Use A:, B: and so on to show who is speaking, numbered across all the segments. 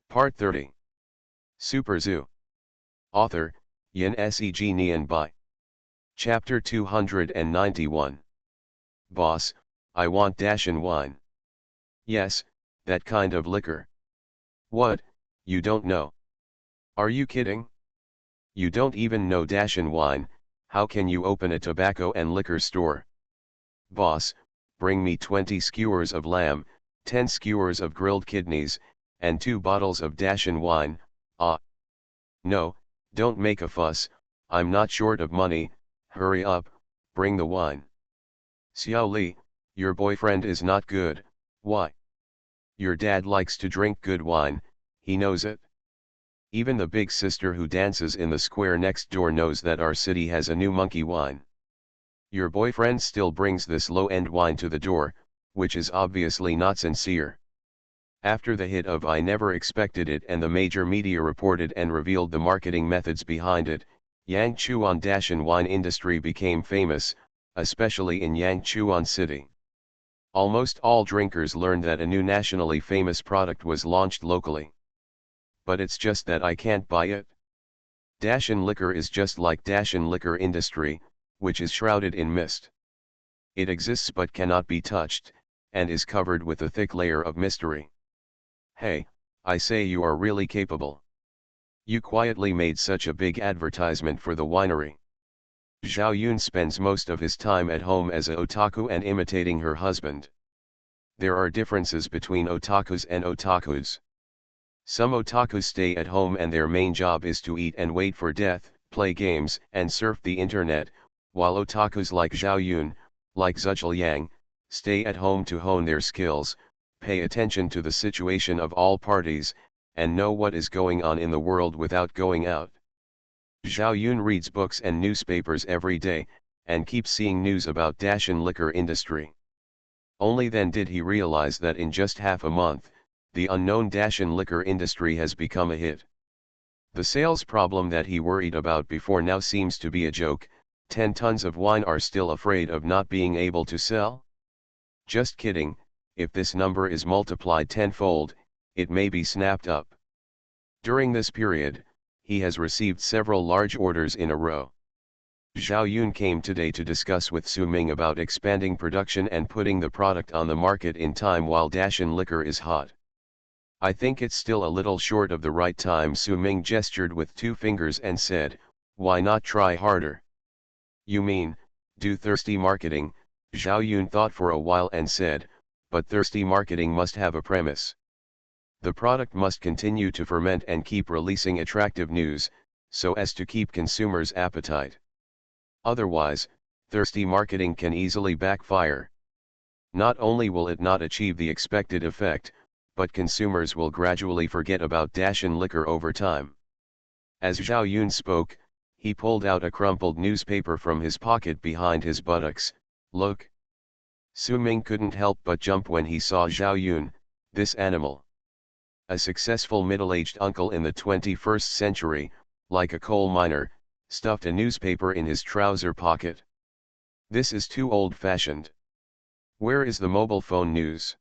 A: Part 30. Super Zoo. Author, Yin Seg Nian Bai. Chapter 291. Boss, I want Dashin wine. Yes, that kind of liquor. What, you don't know? Are you kidding? You don't even know Dashin wine, how can you open a tobacco and liquor store? Boss, bring me 20 skewers of lamb, 10 skewers of grilled kidneys, and 2 bottles of Dashin wine. No, don't make a fuss, I'm not short of money, hurry up, bring the wine. Xiao Li, your boyfriend is not good, why? Your dad likes to drink good wine, he knows it. Even the big sister who dances in the square next door knows that our city has a new monkey wine. Your boyfriend still brings this low-end wine to the door, which is obviously not sincere. After the hit of I Never Expected It and the major media reported and revealed the marketing methods behind it, Yangchuan Dashin wine industry became famous, especially in Yangchuan City. Almost all drinkers learned that a new nationally famous product was launched locally. But it's just that I can't buy it. Dashin liquor is just like Dashin liquor industry, which is shrouded in mist. It exists but cannot be touched, and is covered with a thick layer of mystery. Hey, I say, you are really capable. You quietly made such a big advertisement for the winery. Zhao Yun spends most of his time at home as a otaku and imitating her husband. There are differences between otakus and otakus. Some otakus stay at home and their main job is to eat and wait for death, play games, and surf the internet, while otakus like Zhao Yun, like Zhuchel Yang, stay at home to hone their skills, pay attention to the situation of all parties, and know what is going on in the world without going out. Zhao Yun reads books and newspapers every day, and keeps seeing news about Dashin liquor industry. Only then did he realize that in just half a month, the unknown Dashin liquor industry has become a hit. The sales problem that he worried about before now seems to be a joke. 10 tons of wine are still afraid of not being able to sell? Just kidding, if this number is multiplied tenfold, it may be snapped up. During this period, he has received several large orders in a row. Zhao Yun came today to discuss with Su Ming about expanding production and putting the product on the market in time while Dashin liquor is hot. I think it's still a little short of the right time. Su Ming gestured with 2 fingers and said, why not try harder? You mean, do thirsty marketing? Zhao Yun thought for a while and said, but thirsty marketing must have a premise. The product must continue to ferment and keep releasing attractive news, so as to keep consumers' appetite. Otherwise, thirsty marketing can easily backfire. Not only will it not achieve the expected effect, but consumers will gradually forget about Dashin liquor over time. As Zhao Yun spoke, he pulled out a crumpled newspaper from his pocket behind his buttocks. Look. Su Ming couldn't help but jump when he saw Zhao Yun, this animal. A successful middle-aged uncle in the 21st century, like a coal miner, stuffed a newspaper in his trouser pocket. This is too old-fashioned. Where is the mobile phone news?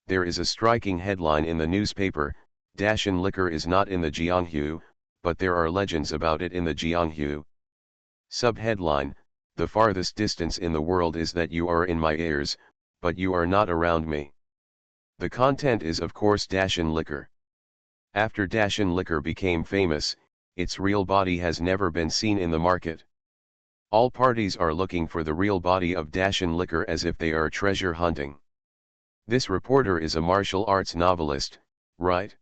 A: There is a striking headline in the newspaper, Dashin liquor is not in the Jianghu, but there are legends about it in the Jianghu. Subheadline, the farthest distance in the world is that you are in my ears, but you are not around me. The content is of course Dashin liquor. After Dashin liquor became famous, its real body has never been seen in the market. All parties are looking for the real body of Dashin liquor as if they are treasure hunting. This reporter is a martial arts novelist, right?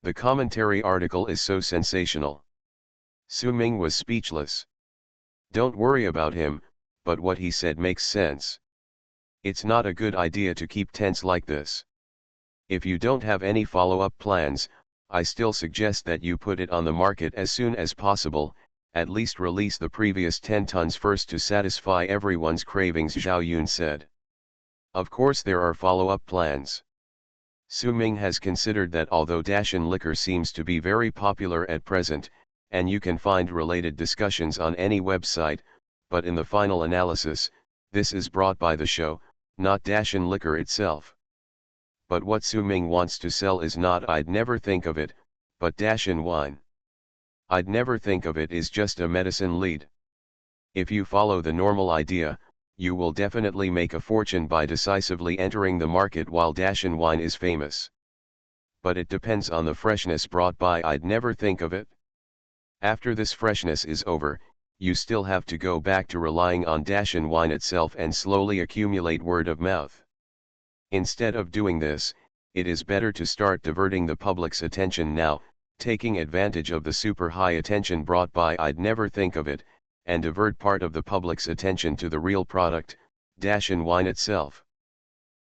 A: The commentary article is so sensational. Su Ming was speechless. Don't worry about him, but what he said makes sense. It's not a good idea to keep tense like this. If you don't have any follow-up plans, I still suggest that you put it on the market as soon as possible, at least release the previous 10 tons first to satisfy everyone's cravings, Zhao Yun said. Of course there are follow-up plans. Su Ming has considered that although Dashin liquor seems to be very popular at present, and you can find related discussions on any website, but in the final analysis, this is brought by the show, not Dashin liquor itself. But what Su Ming wants to sell is not I'd never think of it, but Dashin wine. I'd never think of it is just a medicine lead. If you follow the normal idea, you will definitely make a fortune by decisively entering the market while Dashin wine is famous. But it depends on the freshness brought by I'd never think of it. After this freshness is over, you still have to go back to relying on Dashin wine itself and slowly accumulate word of mouth. Instead of doing this, it is better to start diverting the public's attention now, taking advantage of the super high attention brought by I'd never think of it, and divert part of the public's attention to the real product, Dashin wine itself.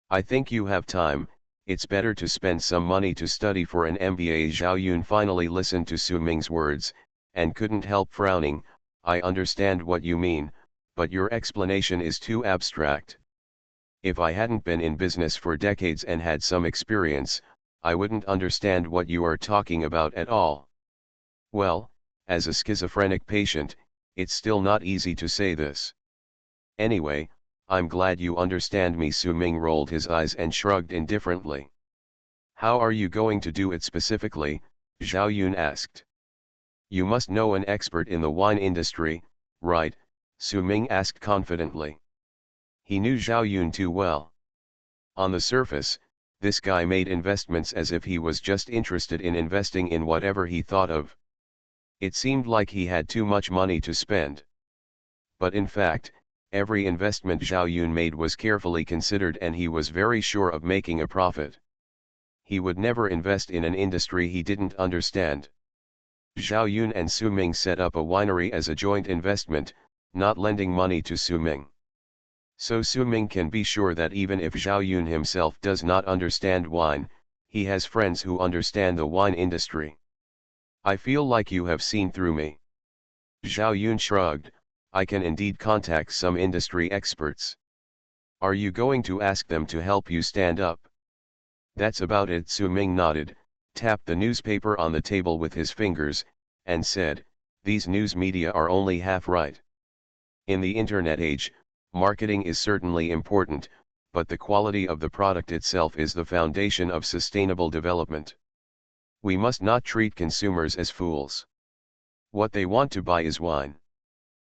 A: I think you have time. It's better to spend some money to study for an MBA. Zhao Yun finally listened to Su Ming's words, and couldn't help frowning. I understand what you mean, but your explanation is too abstract. If I hadn't been in business for decades and had some experience, I wouldn't understand what you are talking about at all. Well, as a schizophrenic patient, it's still not easy to say this. Anyway, I'm glad you understand me. Su Ming rolled his eyes and shrugged indifferently. How are you going to do it specifically? Zhao Yun asked. You must know an expert in the wine industry, right? Su Ming asked confidently. He knew Zhao Yun too well. On the surface, this guy made investments as if he was just interested in investing in whatever he thought of. It seemed like he had too much money to spend. But in fact, every investment Zhao Yun made was carefully considered and he was very sure of making a profit. He would never invest in an industry he didn't understand. Zhao Yun and Su Ming set up a winery as a joint investment, not lending money to Su Ming. So Su Ming can be sure that even if Zhao Yun himself does not understand wine, he has friends who understand the wine industry. I feel like you have seen through me. Zhao Yun shrugged. I can indeed contact some industry experts. Are you going to ask them to help you stand up? That's about it. Su Ming nodded, tapped the newspaper on the table with his fingers, and said, these news media are only half right. In the internet age, marketing is certainly important, but the quality of the product itself is the foundation of sustainable development. We must not treat consumers as fools. What they want to buy is wine.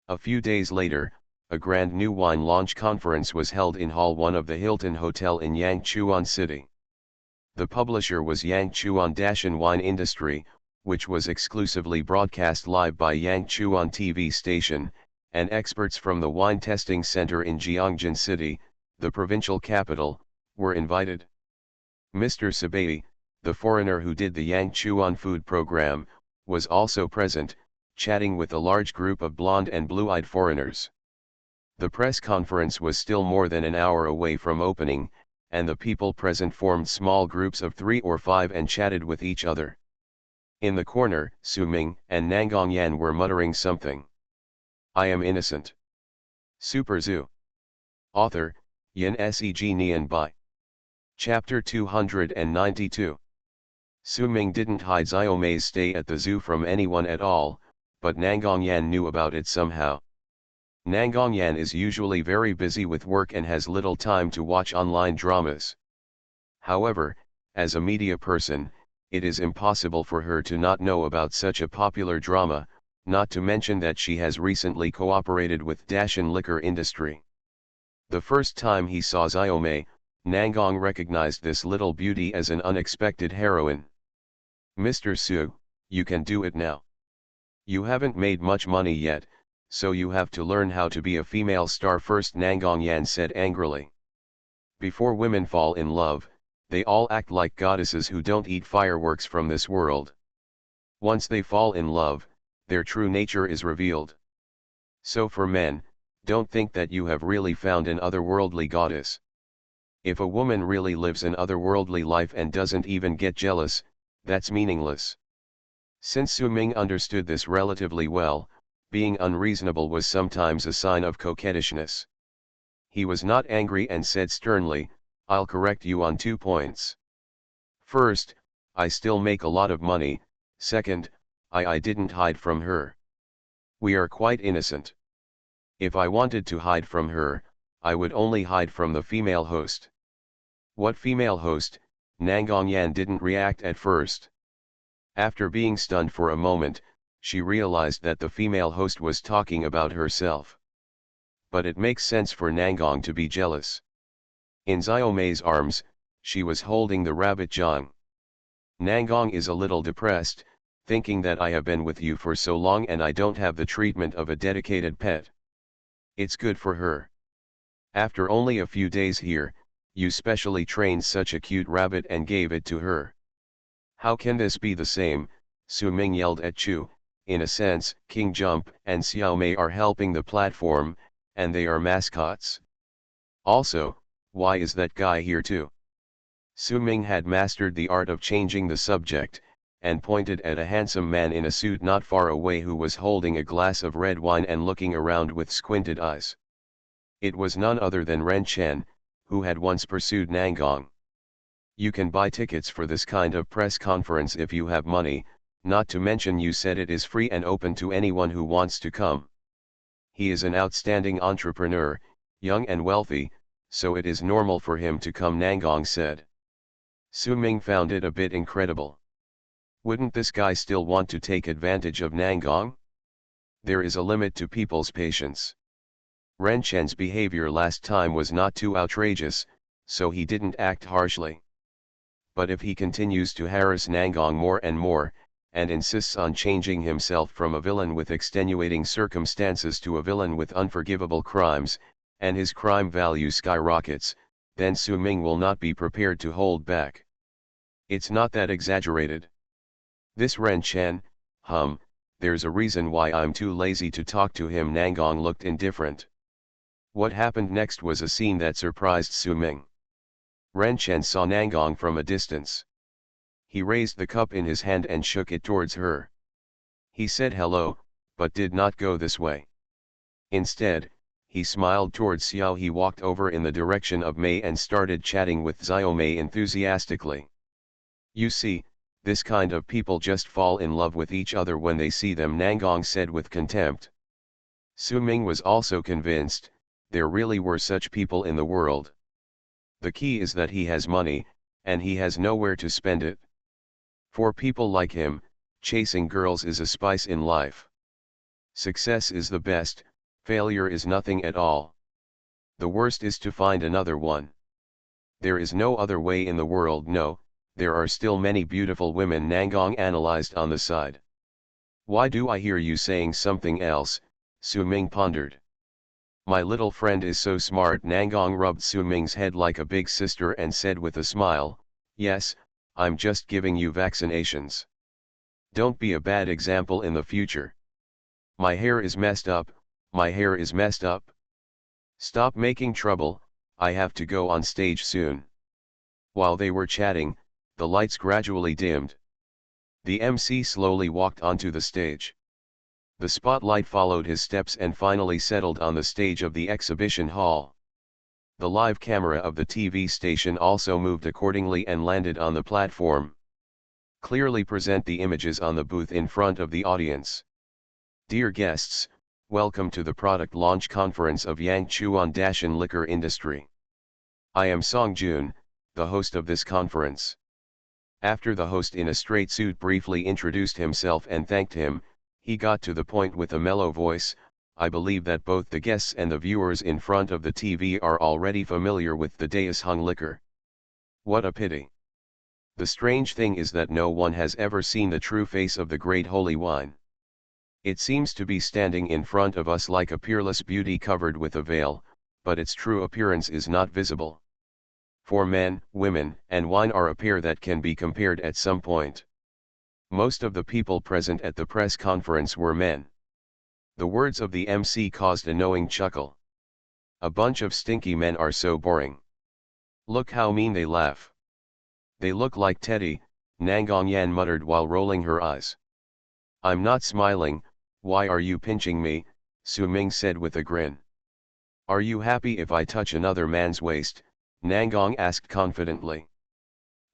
A: A few days later, a grand new wine launch conference was held in Hall 1 of the Hilton Hotel in Yangchuan City. The publisher was Yangchuan Dashin Wine Industry, which was exclusively broadcast live by Yangchuan TV station, and experts from the Wine Testing Center in Jiangjan City, the provincial capital, were invited. Mr. Sabei, the foreigner who did the Yangchuan food program, was also present, chatting with a large group of blonde and blue-eyed foreigners. The press conference was still more than an hour away from opening, and the people present formed small groups of 3 or 5 and chatted with each other. In the corner, Su Ming and Nangong Yan were muttering something. I am innocent. Super Zoo. Author, Yin Seg Nian Bai. Chapter 292. Su Ming didn't hide Xiaomei's stay at the zoo from anyone at all, but Nangong Yan knew about it somehow. Nangong Yan is usually very busy with work and has little time to watch online dramas. However, as a media person, it is impossible for her to not know about such a popular drama, not to mention that she has recently cooperated with Dashin liquor industry. The first time he saw Xiaomei, Nangong recognized this little beauty as an unexpected heroine. Mr. Su, you can do it now. You haven't made much money yet, so you have to learn how to be a female star first, Nangong Yan said angrily. Before women fall in love, they all act like goddesses who don't eat fireworks from this world. Once they fall in love, their true nature is revealed. So for men, don't think that you have really found an otherworldly goddess. If a woman really lives an otherworldly life and doesn't even get jealous, that's meaningless. Since Su Ming understood this relatively well, being unreasonable was sometimes a sign of coquettishness. He was not angry and said sternly, I'll correct you on 2 points. First, I still make a lot of money. Second, I didn't hide from her. We are quite innocent. If I wanted to hide from her, I would only hide from the female host. What female host? Nangong Yan didn't react at first. After being stunned for a moment, she realized that the female host was talking about herself. But it makes sense for Nangong to be jealous. In Xiaomei's arms, she was holding the rabbit Zhang. Nangong is a little depressed, thinking that I have been with you for so long and I don't have the treatment of a dedicated pet. It's good for her. After only a few days here, you specially trained such a cute rabbit and gave it to her. How can this be the same? Su Ming yelled at Chu. In a sense, King Jump and Xiaomei are helping the platform, and they are mascots. Also, why is that guy here too? Su Ming had mastered the art of changing the subject, and pointed at a handsome man in a suit not far away who was holding a glass of red wine and looking around with squinted eyes. It was none other than Ren Chen, who had once pursued Nangong. You can buy tickets for this kind of press conference if you have money, not to mention you said it is free and open to anyone who wants to come. He is an outstanding entrepreneur, young and wealthy, so it is normal for him to come, Nangong said. Su Ming found it a bit incredible. Wouldn't this guy still want to take advantage of Nangong? There is a limit to people's patience. Ren Chen's behavior last time was not too outrageous, so he didn't act harshly. But if he continues to harass Nangong more and more, and insists on changing himself from a villain with extenuating circumstances to a villain with unforgivable crimes, and his crime value skyrockets, then Su Ming will not be prepared to hold back. It's not that exaggerated. This Ren Chen, there's a reason why I'm too lazy to talk to him. Nangong looked indifferent. What happened next was a scene that surprised Su Ming. Ren Chen saw Nangong from a distance. He raised the cup in his hand and shook it towards her. He said hello, but did not go this way. Instead, he smiled towards Xiao. He walked over in the direction of Mei and started chatting with Xiaomei enthusiastically. You see, this kind of people just fall in love with each other when they see them, Nangong said with contempt. Su Ming was also convinced, there really were such people in the world. The key is that he has money, and he has nowhere to spend it. For people like him, chasing girls is a spice in life. Success is the best, failure is nothing at all. The worst is to find another one. There is no other way in the world. No, there are still many beautiful women, Nangong analyzed on the side. Why do I hear you saying something else? Su Ming pondered. My little friend is so smart. Nangong rubbed Su Ming's head like a big sister and said with a smile, yes, I'm just giving you vaccinations. Don't be a bad example in the future. My hair is messed up, my hair is messed up. Stop making trouble, I have to go on stage soon. While they were chatting, the lights gradually dimmed. The MC slowly walked onto the stage. The spotlight followed his steps and finally settled on the stage of the exhibition hall. The live camera of the TV station also moved accordingly and landed on the platform. Clearly present the images on the booth in front of the audience. Dear guests, welcome to the product launch conference of Yangchuan Dashan Liquor Industry. I am Song Jun, the host of this conference. After the host in a straight suit briefly introduced himself and thanked him, he got to the point with a mellow voice. I believe that both the guests and the viewers in front of the TV are already familiar with the Deus Hung liquor. What a pity. The strange thing is that no one has ever seen the true face of the great holy wine. It seems to be standing in front of us like a peerless beauty covered with a veil, but its true appearance is not visible. For men, women, and wine are a pair that can be compared at some point. Most of the people present at the press conference were men. The words of the MC caused a knowing chuckle. A bunch of stinky men are so boring. Look how mean they laugh. They look like Teddy, Nangong Yan muttered while rolling her eyes. I'm not smiling, why are you pinching me? Su Ming said with a grin. Are you happy if I touch another man's waist? Nangong asked confidently.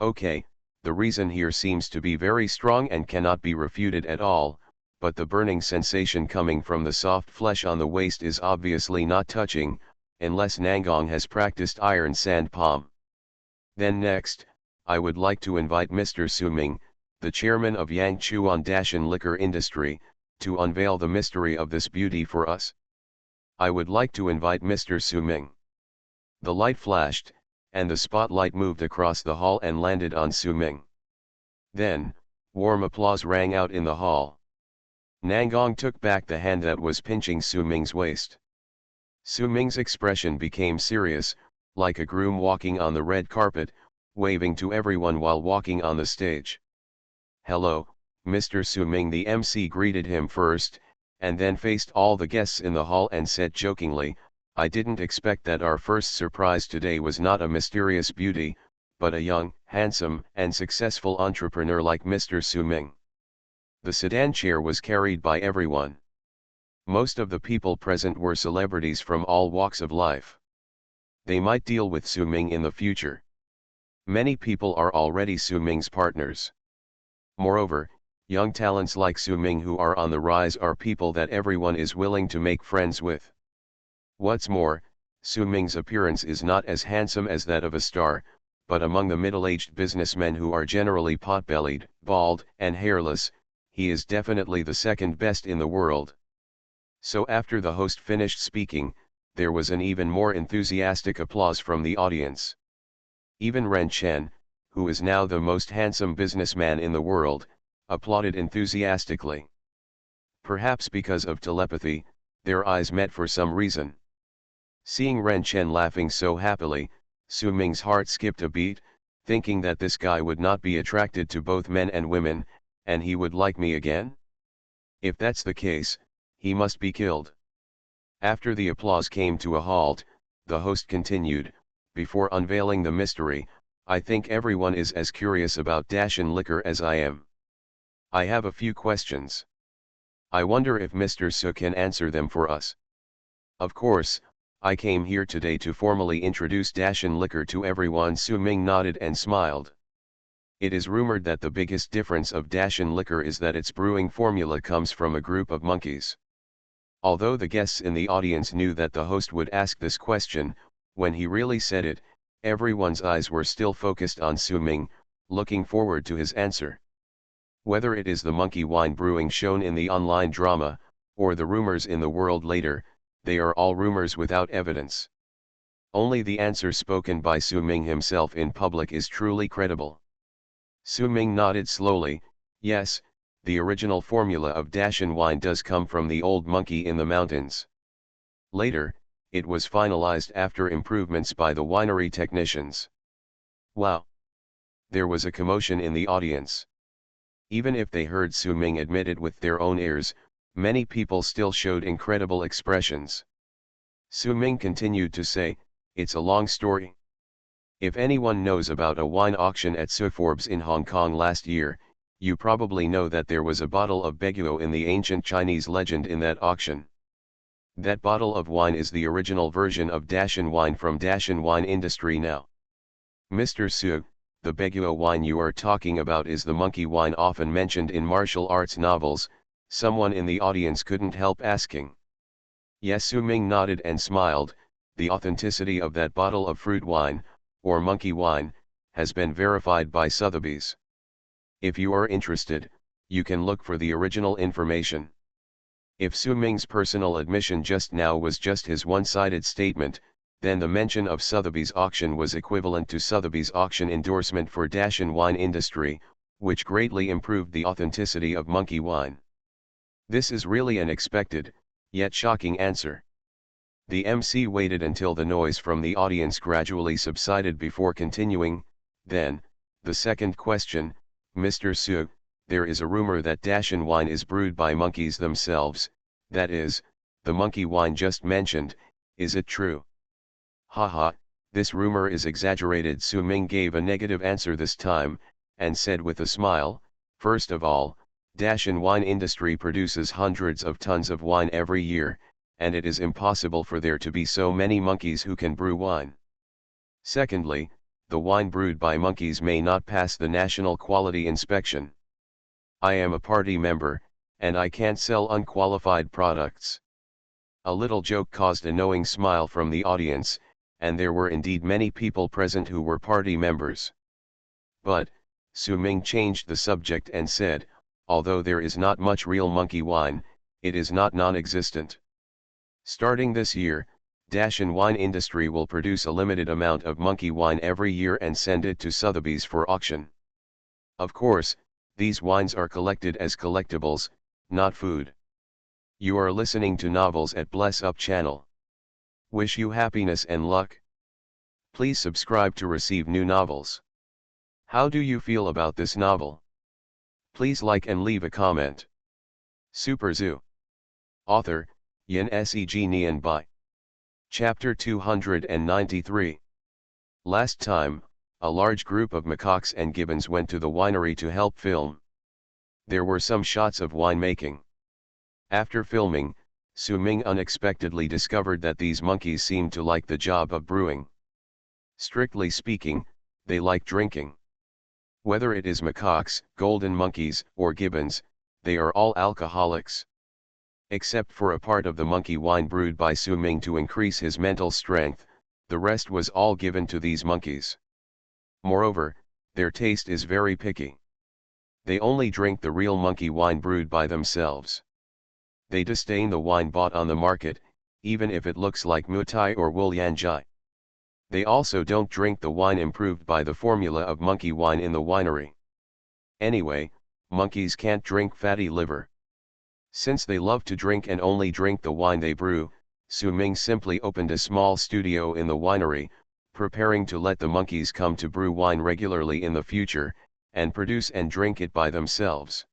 A: Okay, the reason here seems to be very strong and cannot be refuted at all, but the burning sensation coming from the soft flesh on the waist is obviously not touching, unless Nangong has practiced iron sand palm. Then next, I would like to invite Mr. Su Ming, the chairman of Yangchuan Dashan Liquor Industry, to unveil the mystery of this beauty for us. I would like to invite Mr. Su Ming. The light flashed, and the spotlight moved across the hall and landed on Su Ming. Then, warm applause rang out in the hall. Nangong took back the hand that was pinching Su Ming's waist. Su Ming's expression became serious, like a groom walking on the red carpet, waving to everyone while walking on the stage. "Hello, Mr. Su Ming," the MC greeted him first, and then faced all the guests in the hall and said jokingly, "I didn't expect that our first surprise today was not a mysterious beauty, but a young, handsome, and successful entrepreneur like Mr. Su Ming." The sedan chair was carried by everyone. Most of the people present were celebrities from all walks of life. They might deal with Su Ming in the future. Many people are already Su Ming's partners. Moreover, young talents like Su Ming who are on the rise are people that everyone is willing to make friends with. What's more, Su Ming's appearance is not as handsome as that of a star, but among the middle-aged businessmen who are generally pot-bellied, bald, and hairless, he is definitely the second best in the world. So after the host finished speaking, there was an even more enthusiastic applause from the audience. Even Ren Chen, who is now the most handsome businessman in the world, applauded enthusiastically. Perhaps because of telepathy, their eyes met for some reason. Seeing Ren Chen laughing so happily, Su Ming's heart skipped a beat, thinking that this guy would not be attracted to both men and women, and he would like me again? If that's the case, he must be killed. After the applause came to a halt, the host continued, "Before unveiling the mystery, I think everyone is as curious about Dashan liquor as I am. I have a few questions. I wonder if Mr. Su can answer them for us. Of course, I came here today to formally introduce Dashan liquor to everyone." Su Ming nodded and smiled. It is rumored that the biggest difference of Dashan liquor is that its brewing formula comes from a group of monkeys. Although the guests in the audience knew that the host would ask this question, when he really said it, everyone's eyes were still focused on Su Ming, looking forward to his answer. Whether it is the monkey wine brewing shown in the online drama, or the rumors in the world later, they are all rumors without evidence. Only the answer spoken by Su Ming himself in public is truly credible. Su Ming nodded slowly, "Yes, the original formula of Dashan wine does come from the old monkey in the mountains. Later, it was finalized after improvements by the winery technicians." Wow! There was a commotion in the audience. Even if they heard Su Ming admit it with their own ears, many people still showed incredible expressions. Su Ming continued to say, "It's a long story. If anyone knows about a wine auction at Forbes in Hong Kong last year, you probably know that there was a bottle of Beguo in the ancient Chinese legend in that auction. That bottle of wine is the original version of Dashan wine from Dashan Wine Industry now. Mr. Su, the Beguo wine you are talking about is the monkey wine often mentioned in martial arts novels," someone in the audience couldn't help asking. Yes, Su Ming nodded and smiled. "The authenticity of that bottle of fruit wine, or monkey wine, has been verified by Sotheby's. If you are interested, you can look for the original information." If Su Ming's personal admission just now was just his one-sided statement, then the mention of Sotheby's auction was equivalent to Sotheby's auction endorsement for Dashan Wine Industry, which greatly improved the authenticity of monkey wine. This is really an expected, yet shocking answer. The MC waited until the noise from the audience gradually subsided before continuing, then, "The second question, Mr. Su, there is a rumor that Dashan wine is brewed by monkeys themselves, that is, the monkey wine just mentioned, is it true?" "Haha, this rumor is exaggerated." Su Ming gave a negative answer this time, and said with a smile, "First of all, Dashan Wine Industry produces hundreds of tons of wine every year, and it is impossible for there to be so many monkeys who can brew wine. Secondly, the wine brewed by monkeys may not pass the national quality inspection. I am a party member, and I can't sell unqualified products." A little joke caused a knowing smile from the audience, and there were indeed many people present who were party members. But, Su Ming changed the subject and said, although there is not much real monkey wine, it is not non-existent. Starting this year, Dashan wine industry will produce a limited amount of monkey wine every year and send it to Sotheby's for auction. Of course, these wines are collected as collectibles, not food. You are listening to Novels at Bless Up channel. Wish you happiness and luck. Please subscribe to receive new novels. How do you feel about this novel? Please like and leave a comment. Super Zoo. Author, Yin Seg Nian Bai. Chapter 293. Last time, a large group of macaques and gibbons went to the winery to help film. There were some shots of winemaking. After filming, Su Ming unexpectedly discovered that these monkeys seemed to like the job of brewing. Strictly speaking, they like drinking. Whether it is macaques, golden monkeys, or gibbons, they are all alcoholics. Except for a part of the monkey wine brewed by Su Ming to increase his mental strength, the rest was all given to these monkeys. Moreover, their taste is very picky. They only drink the real monkey wine brewed by themselves. They disdain the wine bought on the market, even if it looks like mutai or wulyanjai. They also don't drink the wine improved by the formula of monkey wine in the winery. Anyway, monkeys can't drink fatty liver. Since they love to drink and only drink the wine they brew, Su Ming simply opened a small studio in the winery, preparing to let the monkeys come to brew wine regularly in the future, and produce and drink it by themselves.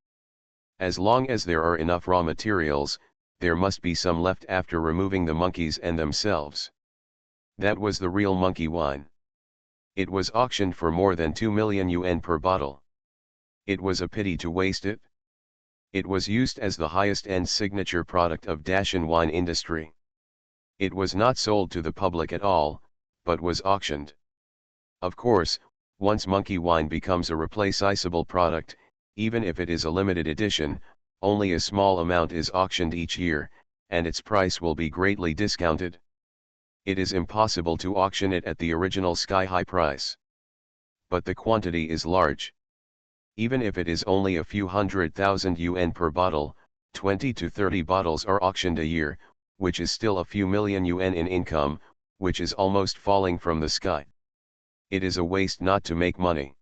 A: As long as there are enough raw materials, there must be some left after removing the monkeys and themselves. That was the real monkey wine. It was auctioned for more than 2 million yuan per bottle. It was a pity to waste it. It was used as the highest-end signature product of Dashan wine industry. It was not sold to the public at all, but was auctioned. Of course, once monkey wine becomes a replaceable product, even if it is a limited edition, only a small amount is auctioned each year, and its price will be greatly discounted. It is impossible to auction it at the original sky-high price. But the quantity is large. Even if it is only a few 100,000 yuan per bottle, 20 to 30 bottles are auctioned a year, which is still a few million yuan in income, which is almost falling from the sky. It is a waste not to make money.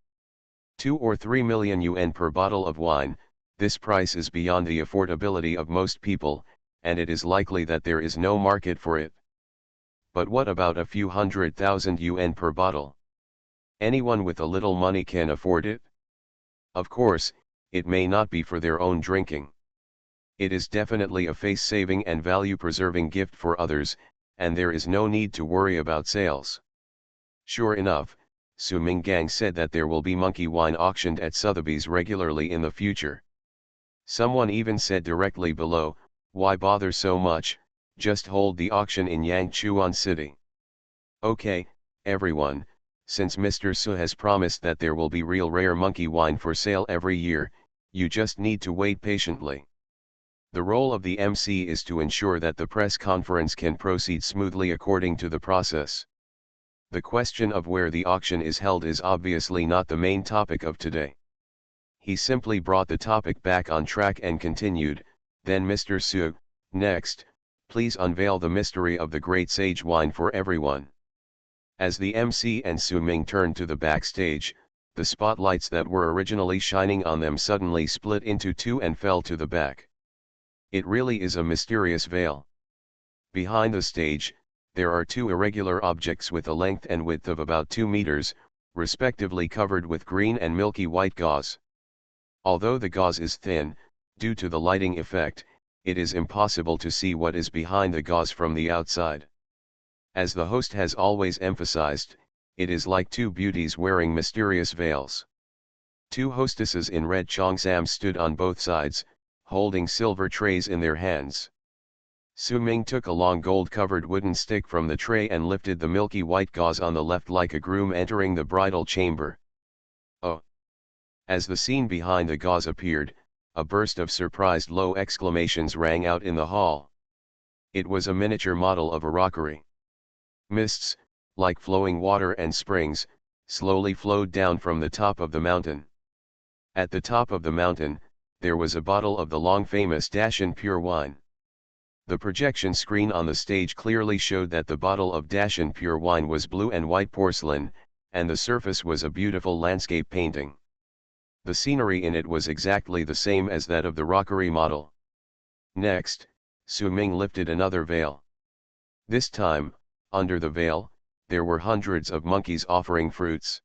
A: 2 or 3 million yuan per bottle of wine, this price is beyond the affordability of most people, and it is likely that there is no market for it. But what about a few 100,000 yuan per bottle? Anyone with a little money can afford it? Of course, it may not be for their own drinking. It is definitely a face-saving and value-preserving gift for others, and there is no need to worry about sales. Sure enough, Su Ming Gang said that there will be monkey wine auctioned at Sotheby's regularly in the future. Someone even said directly below, "Why bother so much, just hold the auction in Yangchuan City." Okay, everyone, since Mr. Su has promised that there will be real rare monkey wine for sale every year, you just need to wait patiently. The role of the MC is to ensure that the press conference can proceed smoothly according to the process. The question of where the auction is held is obviously not the main topic of today. He simply brought the topic back on track and continued, "Then Mr. Su, next, please unveil the mystery of the great sage wine for everyone." As the MC and Su Ming turned to the backstage, the spotlights that were originally shining on them suddenly split into two and fell to the back. It really is a mysterious veil. Behind the stage, there are two irregular objects with a length and width of about 2 meters, respectively covered with green and milky white gauze. Although the gauze is thin, due to the lighting effect, it is impossible to see what is behind the gauze from the outside. As the host has always emphasized, it is like two beauties wearing mysterious veils. Two hostesses in red cheongsam stood on both sides, holding silver trays in their hands. Su Ming took a long gold-covered wooden stick from the tray and lifted the milky white gauze on the left like a groom entering the bridal chamber. Oh! As the scene behind the gauze appeared, a burst of surprised low exclamations rang out in the hall. It was a miniature model of a rockery. Mists, like flowing water and springs, slowly flowed down from the top of the mountain. At the top of the mountain, there was a bottle of the long-famous Dashin pure wine. The projection screen on the stage clearly showed that the bottle of Dashin pure wine was blue and white porcelain, and the surface was a beautiful landscape painting. The scenery in it was exactly the same as that of the rockery model. Next, Su Ming lifted another veil. This time, under the veil, there were hundreds of monkeys offering fruits.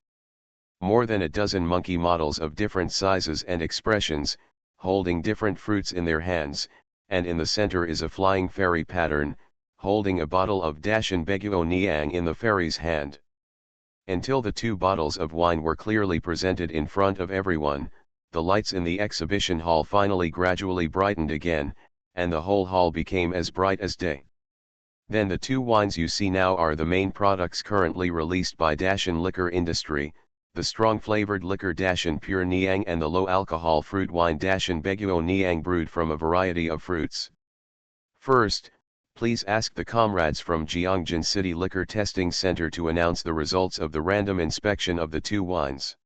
A: More than a dozen monkey models of different sizes and expressions, holding different fruits in their hands, and in the center is a flying fairy pattern, holding a bottle of Dashin Beguo Niang in the fairy's hand. Until the two bottles of wine were clearly presented in front of everyone, the lights in the exhibition hall finally gradually brightened again, and the whole hall became as bright as day. Then the two wines you see now are the main products currently released by Dashin Liquor Industry, the strong-flavored liquor Dashin Pure Niang and the low-alcohol fruit wine Dashin Beguo Niang brewed from a variety of fruits. First, please ask the comrades from Jiangjin City Liquor Testing Center to announce the results of the random inspection of the two wines.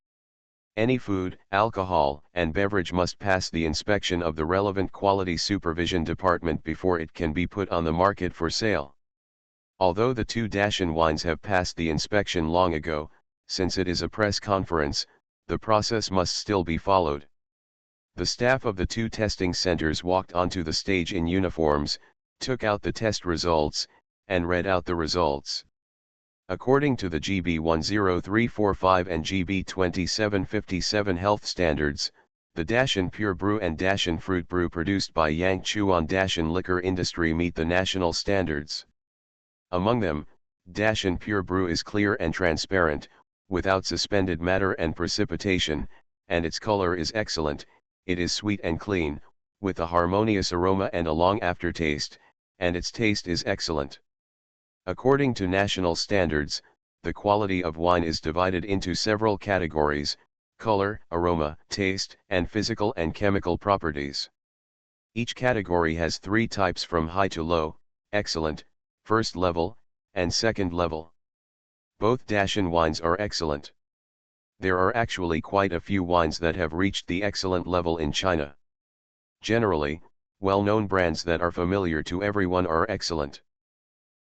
A: Any food, alcohol, and beverage must pass the inspection of the relevant Quality Supervision Department before it can be put on the market for sale. Although the two Dashin wines have passed the inspection long ago, since it is a press conference, the process must still be followed. The staff of the two testing centers walked onto the stage in uniforms, took out the test results, and read out the results. According to the GB 10345 and GB 2757 health standards, the Dashin Pure Brew and Dashin Fruit Brew produced by Yang Chuan Dashin Liquor Industry meet the national standards. Among them, Dashin Pure Brew is clear and transparent, without suspended matter and precipitation, and its color is excellent. It is sweet and clean, with a harmonious aroma and a long aftertaste, and its taste is excellent. According to national standards, the quality of wine is divided into several categories: color, aroma, taste, and physical and chemical properties. Each category has three types from high to low: excellent, first level, and second level. Both Dashin wines are excellent. There are actually quite a few wines that have reached the excellent level in China. Generally, well-known brands that are familiar to everyone are excellent.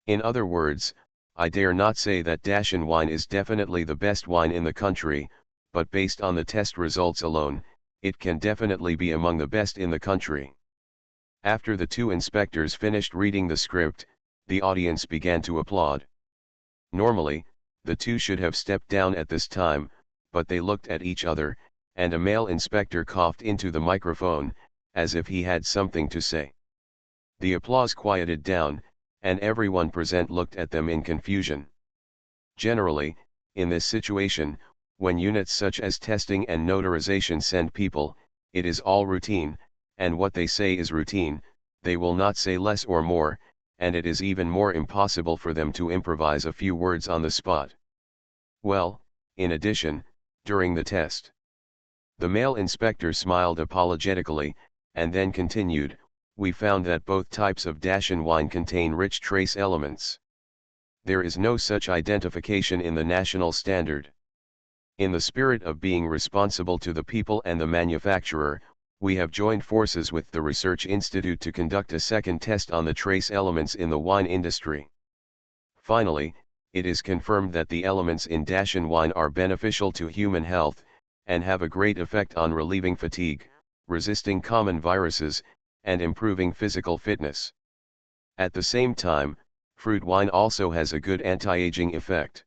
A: In other words, I dare not say that Dashin wine is definitely the best wine in the country, but based on the test results alone, it can definitely be among the best in the country. After the two inspectors finished reading the script, the audience began to applaud. Normally, the two should have stepped down at this time, but they looked at each other, and a male inspector coughed into the microphone, as if he had something to say. The applause quieted down, and everyone present looked at them in confusion. Generally, in this situation, when units such as testing and notarization send people, it is all routine, and what they say is routine. They will not say less or more, and it is even more impossible for them to improvise a few words on the spot. Well, in addition, during the test, the male inspector smiled apologetically, and then continued, we found that both types of Dashin wine contain rich trace elements. There is no such identification in the national standard. In the spirit of being responsible to the people and the manufacturer, we have joined forces with the Research Institute to conduct a second test on the trace elements in the wine industry. Finally, it is confirmed that the elements in Dashin wine are beneficial to human health, and have a great effect on relieving fatigue, resisting common viruses, and improving physical fitness. At the same time, fruit wine also has a good anti-aging effect.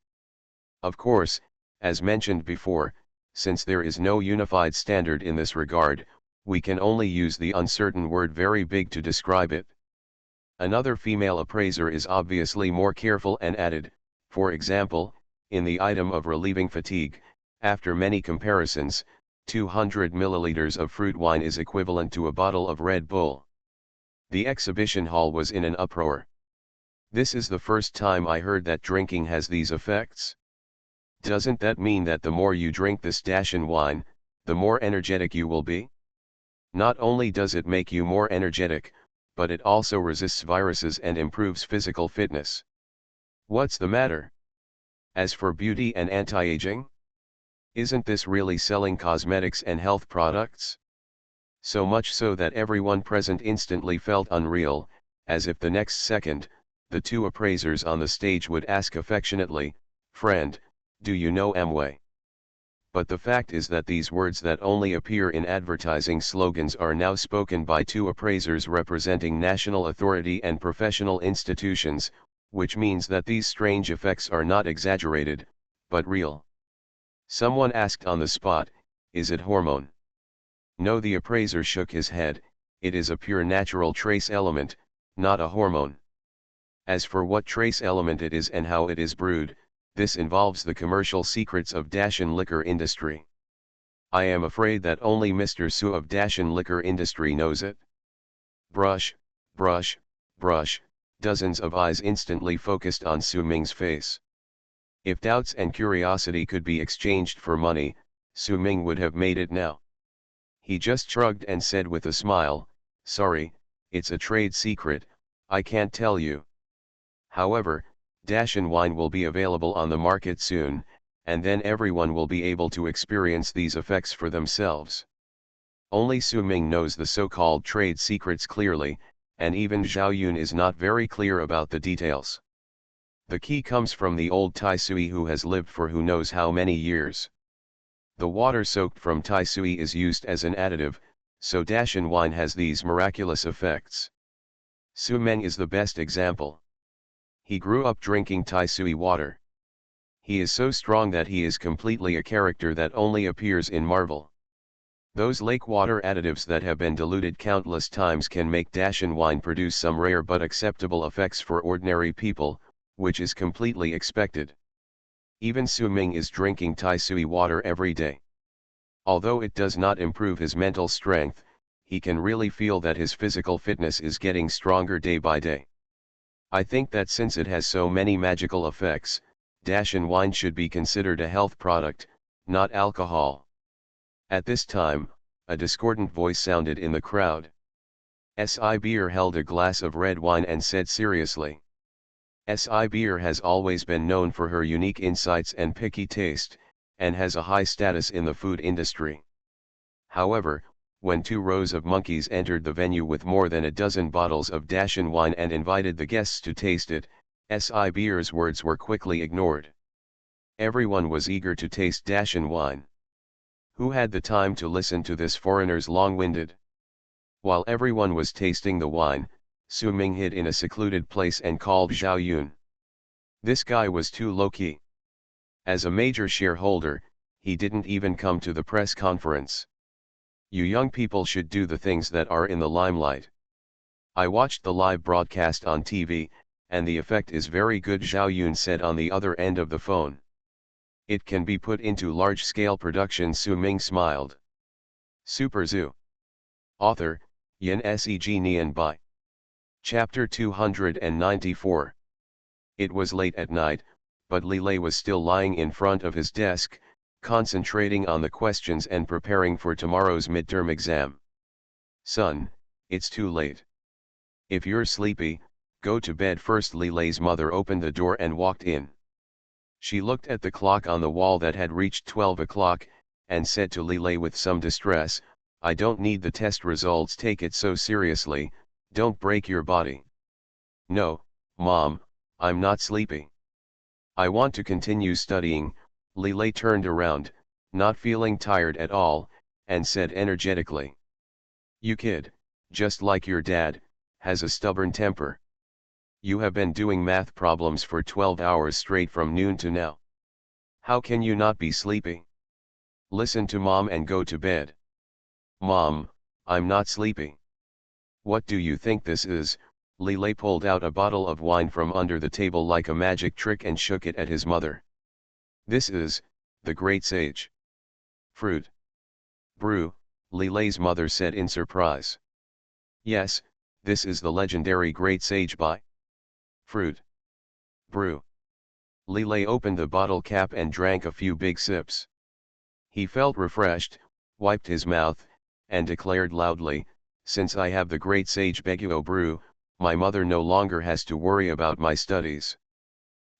A: Of course, as mentioned before, since there is no unified standard in this regard, we can only use the uncertain word very big to describe it. Another female appraiser is obviously more careful and added, for example, in the item of relieving fatigue, after many comparisons, 200 milliliters of fruit wine is equivalent to a bottle of Red Bull. The exhibition hall was in an uproar. This is the first time I heard that drinking has these effects. Doesn't that mean that the more you drink this Dashin wine, the more energetic you will be? Not only does it make you more energetic, but it also resists viruses and improves physical fitness. What's the matter? As for beauty and anti-aging? Isn't this really selling cosmetics and health products? So much so that everyone present instantly felt unreal, as if the next second, the two appraisers on the stage would ask affectionately, "Friend, do you know Amway?" But the fact is that these words that only appear in advertising slogans are now spoken by two appraisers representing national authority and professional institutions, which means that these strange effects are not exaggerated, but real. Someone asked on the spot, "Is it hormone?" No, the appraiser shook his head, "It is a pure natural trace element, not a hormone." As for what trace element it is and how it is brewed, this involves the commercial secrets of Dashan liquor industry. I am afraid that only Mr. Su of Dashan liquor industry knows it. Brush, brush, brush, dozens of eyes instantly focused on Su Ming's face. If doubts and curiosity could be exchanged for money, Su Ming would have made it now. He just shrugged and said with a smile, "Sorry, it's a trade secret, I can't tell you." However, Dashan wine will be available on the market soon, and then everyone will be able to experience these effects for themselves. Only Su Ming knows the so-called trade secrets clearly, and even Zhao Yun is not very clear about the details. The key comes from the old Tai Sui who has lived for who knows how many years. The water soaked from Tai Sui is used as an additive, so Dashan wine has these miraculous effects. Su Meng is the best example. He grew up drinking Tai Sui water. He is so strong that he is completely a character that only appears in Marvel. Those lake water additives that have been diluted countless times can make Dashan wine produce some rare but acceptable effects for ordinary people, which is completely expected. Even Su Ming is drinking Tai Sui water every day. Although it does not improve his mental strength, he can really feel that his physical fitness is getting stronger day by day. I think that since it has so many magical effects, Dashan wine should be considered a health product, not alcohol. At this time, a discordant voice sounded in the crowd. Si Beer held a glass of red wine and said seriously. Si Beer has always been known for her unique insights and picky taste, and has a high status in the food industry. However, when 2 rows of monkeys entered the venue with more than a dozen bottles of Dashan wine and invited the guests to taste it, Si Beer's words were quickly ignored. Everyone was eager to taste Dashan wine. Who had the time to listen to this foreigner's long-winded? While everyone was tasting the wine, Su Ming hid in a secluded place and called Zhao Yun. This guy was too low-key. As a major shareholder, he didn't even come to the press conference. You young people should do the things that are in the limelight. I watched the live broadcast on TV, and the effect is very good, Zhao Yun said on the other end of the phone. It can be put into large-scale production, Su Ming smiled. Super Zoo. Author, Yin Seg Nian Bai. Chapter 294. It was late at night, but Li Lei was still lying in front of his desk, concentrating on the questions and preparing for tomorrow's midterm exam. "Son, it's too late. If you're sleepy, go to bed first." Li Lei's mother opened the door and walked in. She looked at the clock on the wall that had reached 12 o'clock, and said to Li Lei with some distress, "I don't need the test results, take it so seriously, don't break your body." "No, Mom, I'm not sleepy. I want to continue studying." Li Lei turned around, not feeling tired at all, and said energetically. "You kid, just like your dad, has a stubborn temper. You have been doing math problems for 12 hours straight from noon to now. How can you not be sleepy? Listen to Mom and go to bed." "Mom, I'm not sleepy." "What do you think this is?" Li Lei pulled out a bottle of wine from under the table like a magic trick and shook it at his mother. "This is the Great Sage Fruit Brew," Li Lei's mother said in surprise. "Yes, this is the legendary Great Sage Bai Fruit Brew." Li Lei opened the bottle cap and drank a few big sips. He felt refreshed, wiped his mouth, and declared loudly, "Since I have the Great Sage Baguio Brew, my mother no longer has to worry about my studies."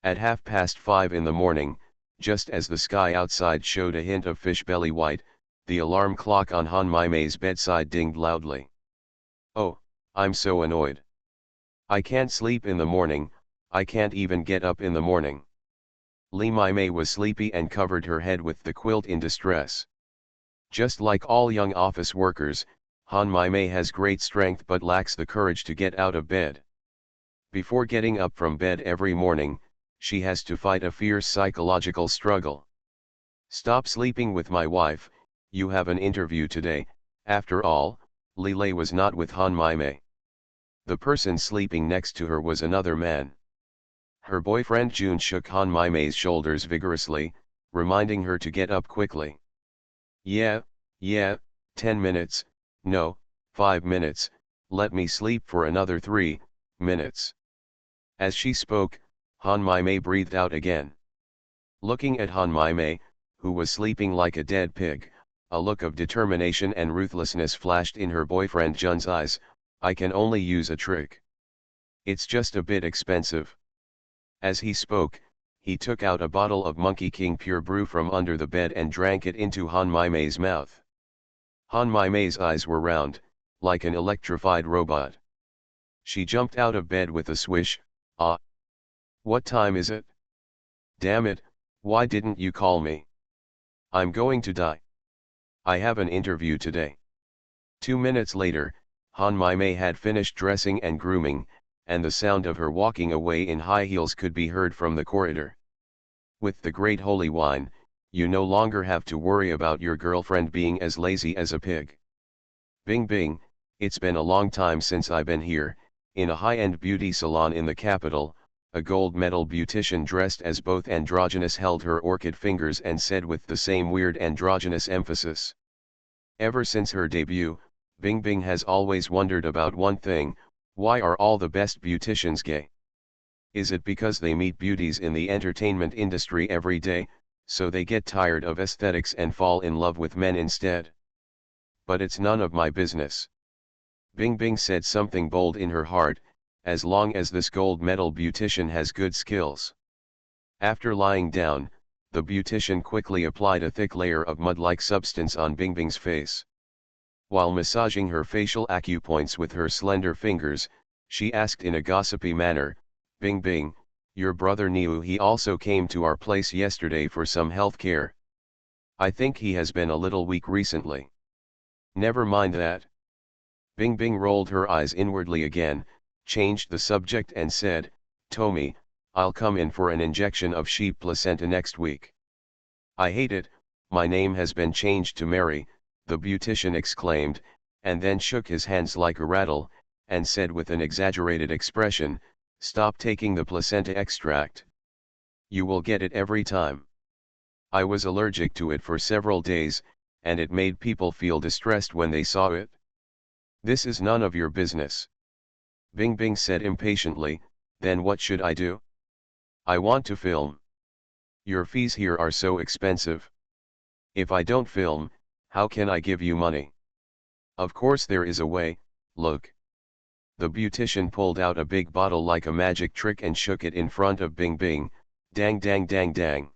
A: At 5:30 in the morning, Just as the sky outside showed a hint of fish belly white, the alarm clock on Han Mai's bedside dinged loudly. Oh, I'm so annoyed. I can't sleep in the morning, I can't even get up in the morning. Li Mei was sleepy and covered her head with the quilt in distress. Just like all young office workers, Han Mei has great strength but lacks the courage to get out of bed. Before getting up from bed every morning, she has to fight a fierce psychological struggle. Stop sleeping with my wife, you have an interview today. After all, Lilei was not with Han Mei. The person sleeping next to her was another man. Her boyfriend Jun shook Han Mei's shoulders vigorously, reminding her to get up quickly. Yeah, 10 minutes, no, 5 minutes, let me sleep for another 3 minutes. As she spoke, Han Mei breathed out again. Looking at Han Mei, who was sleeping like a dead pig, a look of determination and ruthlessness flashed in her boyfriend Jun's eyes. I can only use a trick. It's just a bit expensive. As he spoke, he took out a bottle of Monkey King Pure Brew from under the bed and drank it into Han Mei's mouth. Han Mei's eyes were round, like an electrified robot. She jumped out of bed with a swish. Ah! What time is it? Damn it, why didn't you call me? I'm going to die. I have an interview today. 2 minutes later, Han Mei had finished dressing and grooming, and the sound of her walking away in high heels could be heard from the corridor. With the great holy wine, you no longer have to worry about your girlfriend being as lazy as a pig. Bing bing, it's been a long time since I've been here. In a high-end beauty salon in the capital, a gold medal beautician dressed as both androgynous held her orchid fingers and said with the same weird androgynous emphasis. Ever since her debut, Bing Bing has always wondered about one thing: why are all the best beauticians gay? Is it because they meet beauties in the entertainment industry every day, so they get tired of aesthetics and fall in love with men instead? But it's none of my business. Bing Bing said something bold in her heart, as long as this gold medal beautician has good skills. After lying down, the beautician quickly applied a thick layer of mud-like substance on Bing Bing's face. While massaging her facial acupoints with her slender fingers, she asked in a gossipy manner, Bing Bing, your brother Niu, he also came to our place yesterday for some health care. I think he has been a little weak recently. Never mind that. Bing Bing rolled her eyes inwardly again, changed the subject and said, Tommy, I'll come in for an injection of sheep placenta next week. I hate it, my name has been changed to Mary, the beautician exclaimed, and then shook his hands like a rattle, and said with an exaggerated expression, stop taking the placenta extract. You will get it every time. I was allergic to it for several days, and it made people feel distressed when they saw it. This is none of your business. Bing Bing said impatiently, then what should I do? I want to film. Your fees here are so expensive. If I don't film, how can I give you money? Of course there is a way, look. The beautician pulled out a big bottle like a magic trick and shook it in front of Bing Bing. Dang dang dang dang.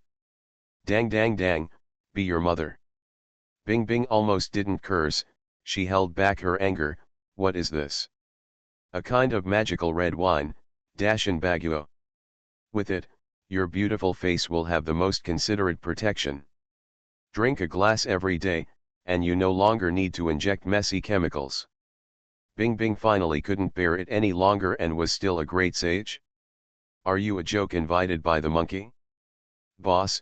A: Dang dang dang, be your mother. Bing Bing almost didn't curse, she held back her anger. What is this? A kind of magical red wine, Dashin Baguio. With it, your beautiful face will have the most considerate protection. Drink a glass every day, and you no longer need to inject messy chemicals. Bing Bing finally couldn't bear it any longer and was still a great sage. Are you a joke invited by the monkey? Boss,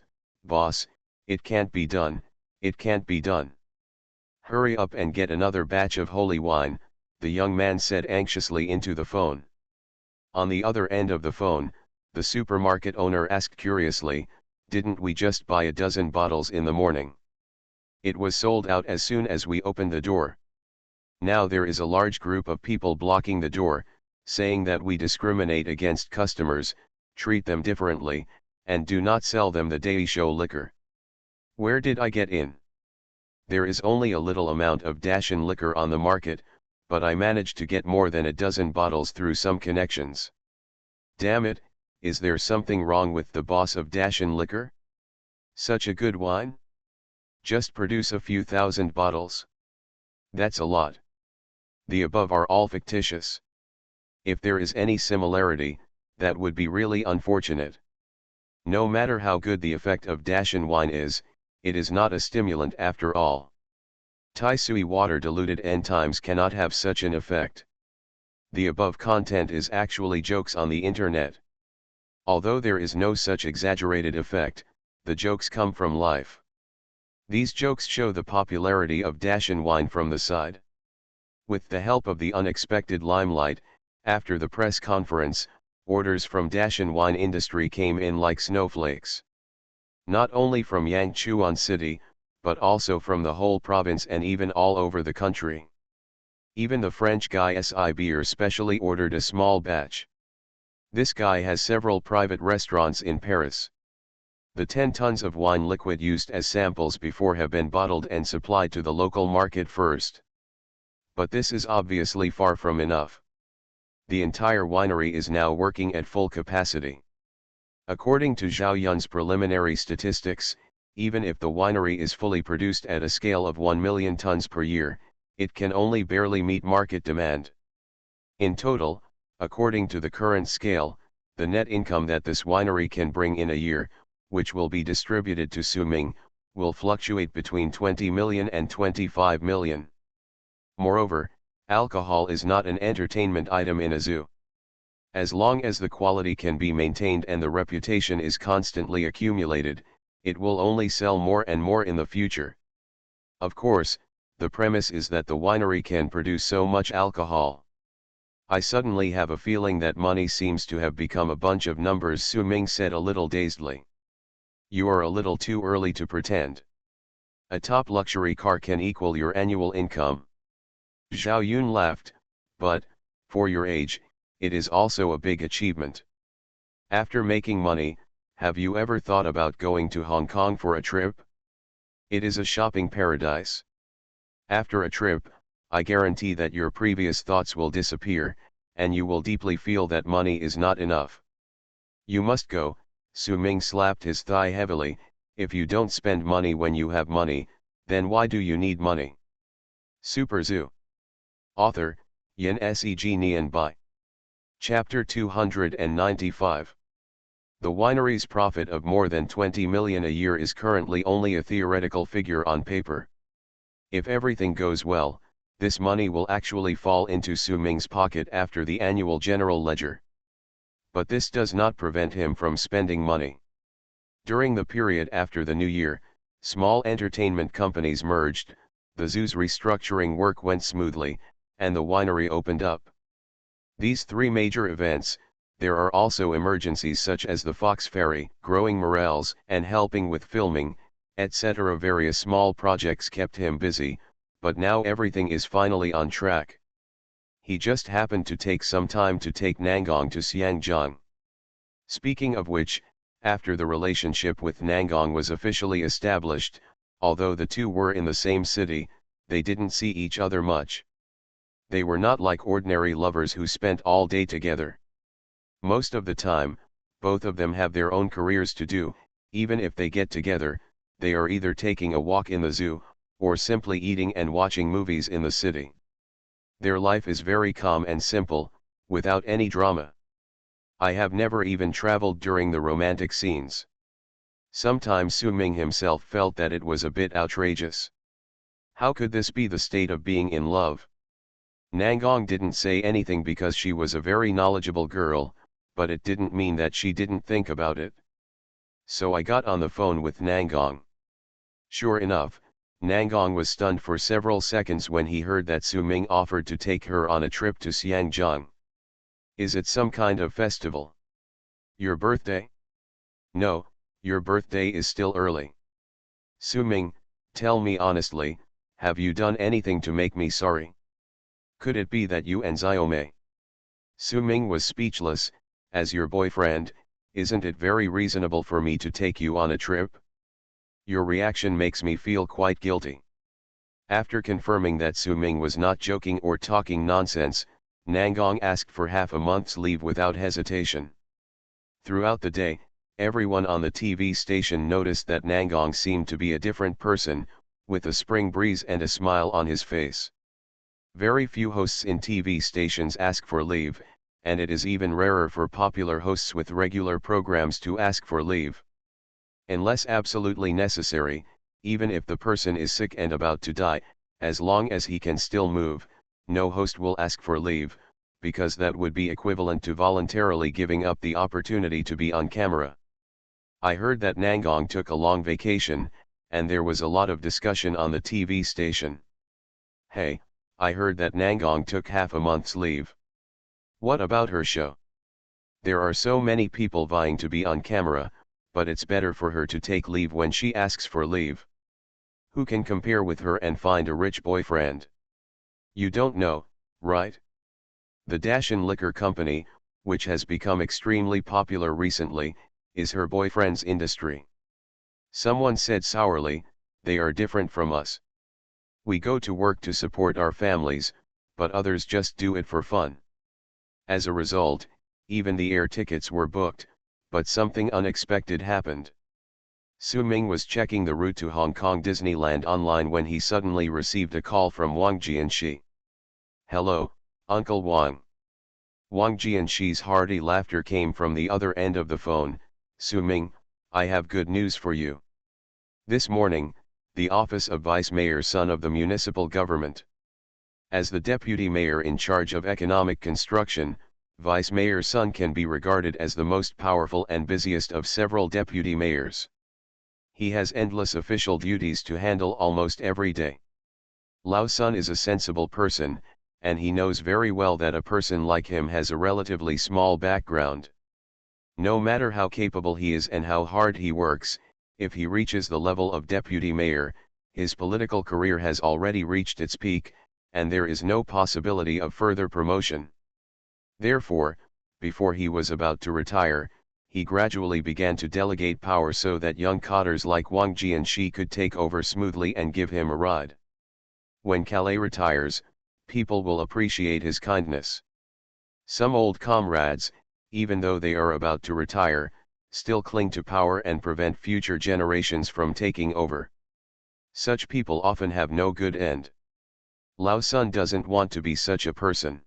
A: it can't be done, it can't be done. Hurry up and get another batch of holy wine, the young man said anxiously into the phone. On the other end of the phone, the supermarket owner asked curiously, didn't we just buy a dozen bottles in the morning? It was sold out as soon as we opened the door. Now there is a large group of people blocking the door, saying that we discriminate against customers, treat them differently, and do not sell them the Day Show liquor. Where did I get in? There is only a little amount of Dashin liquor on the market, but I managed to get more than a dozen bottles through some connections. Damn it, is there something wrong with the boss of Dashin liquor? Such a good wine? Just produce a few thousand bottles. That's a lot. The above are all fictitious. If there is any similarity, that would be really unfortunate. No matter how good the effect of Dashin wine is, it is not a stimulant after all. Tai Sui water diluted enzymes cannot have such an effect. The above content is actually jokes on the internet. Although there is no such exaggerated effect, the jokes come from life. These jokes show the popularity of Dashin wine from the side. With the help of the unexpected limelight, after the press conference, orders from Dashin wine industry came in like snowflakes. Not only from Yangchuan City, but also from the whole province and even all over the country. Even the French guy Si Beer specially ordered a small batch. This guy has several private restaurants in Paris. The 10 tons of wine liquid used as samples before have been bottled and supplied to the local market first. But this is obviously far from enough. The entire winery is now working at full capacity. According to Zhao Yun's preliminary statistics, even if the winery is fully produced at a scale of 1 million tons per year, it can only barely meet market demand. In total, according to the current scale, the net income that this winery can bring in a year, which will be distributed to Suming, will fluctuate between 20 million and 25 million. Moreover, alcohol is not an entertainment item in a zoo. As long as the quality can be maintained and the reputation is constantly accumulated, it will only sell more and more in the future. Of course, the premise is that the winery can produce so much alcohol. I suddenly have a feeling that money seems to have become a bunch of numbers, Su Ming said a little dazedly. You are a little too early to pretend. A top luxury car can equal your annual income. Zhao Yun laughed, but, for your age, it is also a big achievement. After making money, have you ever thought about going to Hong Kong for a trip? It is a shopping paradise. After a trip, I guarantee that your previous thoughts will disappear, and you will deeply feel that money is not enough. You must go. Su Ming slapped his thigh heavily. If you don't spend money when you have money, then why do you need money? Super Zoo. Author, Yin Seg Nian Bai. Chapter 295. The winery's profit of more than 20 million a year is currently only a theoretical figure on paper. If everything goes well, this money will actually fall into Su Ming's pocket after the annual general ledger. But this does not prevent him from spending money. During the period after the new year, small entertainment companies merged, the zoo's restructuring work went smoothly, and the winery opened up. These three major events, there are also emergencies such as the Fox Ferry, growing morels and helping with filming, etc. Various small projects kept him busy, but now everything is finally on track. He just happened to take some time to take Nangong to Xiangjiang. Speaking of which, after the relationship with Nangong was officially established, although the two were in the same city, they didn't see each other much. They were not like ordinary lovers who spent all day together. Most of the time, both of them have their own careers to do. Even if they get together, they are either taking a walk in the zoo, or simply eating and watching movies in the city. Their life is very calm and simple, without any drama. I have never even traveled during the romantic scenes. Sometimes Su Ming himself felt that it was a bit outrageous. How could this be the state of being in love? Nangong didn't say anything because she was a very knowledgeable girl, but it didn't mean that she didn't think about it. So I got on the phone with Nangong. Sure enough, Nangong was stunned for several seconds when he heard that Su Ming offered to take her on a trip to Xiangjiang. Is it some kind of festival? Your birthday? No, your birthday is still early. Su Ming, tell me honestly, have you done anything to make me sorry? Could it be that you and Xiaomei? Su Ming was speechless. As your boyfriend, isn't it very reasonable for me to take you on a trip? Your reaction makes me feel quite guilty. After confirming that Su Ming was not joking or talking nonsense, Nangong asked for half a month's leave without hesitation. Throughout the day, Everyone on the TV station noticed that Nangong seemed to be a different person, with a spring breeze and a smile on his face. Very few hosts in TV stations ask for leave, and it is even rarer for popular hosts with regular programs to ask for leave. Unless absolutely necessary, even if the person is sick and about to die, as long as he can still move, no host will ask for leave, because that would be equivalent to voluntarily giving up the opportunity to be on camera. I heard that Nangong took a long vacation, and there was a lot of discussion on the TV station. Hey, I heard that Nangong took half a month's leave. What about her show? There are so many people vying to be on camera, but it's better for her to take leave when she asks for leave. Who can compare with her and find a rich boyfriend? You don't know, right? The Dashin Liquor Company, which has become extremely popular recently, is her boyfriend's industry. Someone said sourly, they are different from us. We go to work to support our families, but others just do it for fun. As a result, even the air tickets were booked, but something unexpected happened. Su Ming was checking the route to Hong Kong Disneyland online when he suddenly received a call from Wang Jianxi. Hello, Uncle Wang. Wang Jianxi's hearty laughter came from the other end of the phone. Su Ming, I have good news for you. This morning, the office of Vice Mayor Sun of the municipal government. As the deputy mayor in charge of economic construction, Vice Mayor Sun can be regarded as the most powerful and busiest of several deputy mayors. He has endless official duties to handle almost every day. Lao Sun is a sensible person, and he knows very well that a person like him has a relatively small background. No matter how capable he is and how hard he works, if he reaches the level of deputy mayor, his political career has already reached its peak, and there is no possibility of further promotion. Therefore, before he was about to retire, he gradually began to delegate power so that young cotters like Wang Jianxi could take over smoothly and give him a ride. When Calais retires, people will appreciate his kindness. Some old comrades, even though they are about to retire, still cling to power and prevent future generations from taking over. Such people often have no good end. Lao Sun doesn't want to be such a person.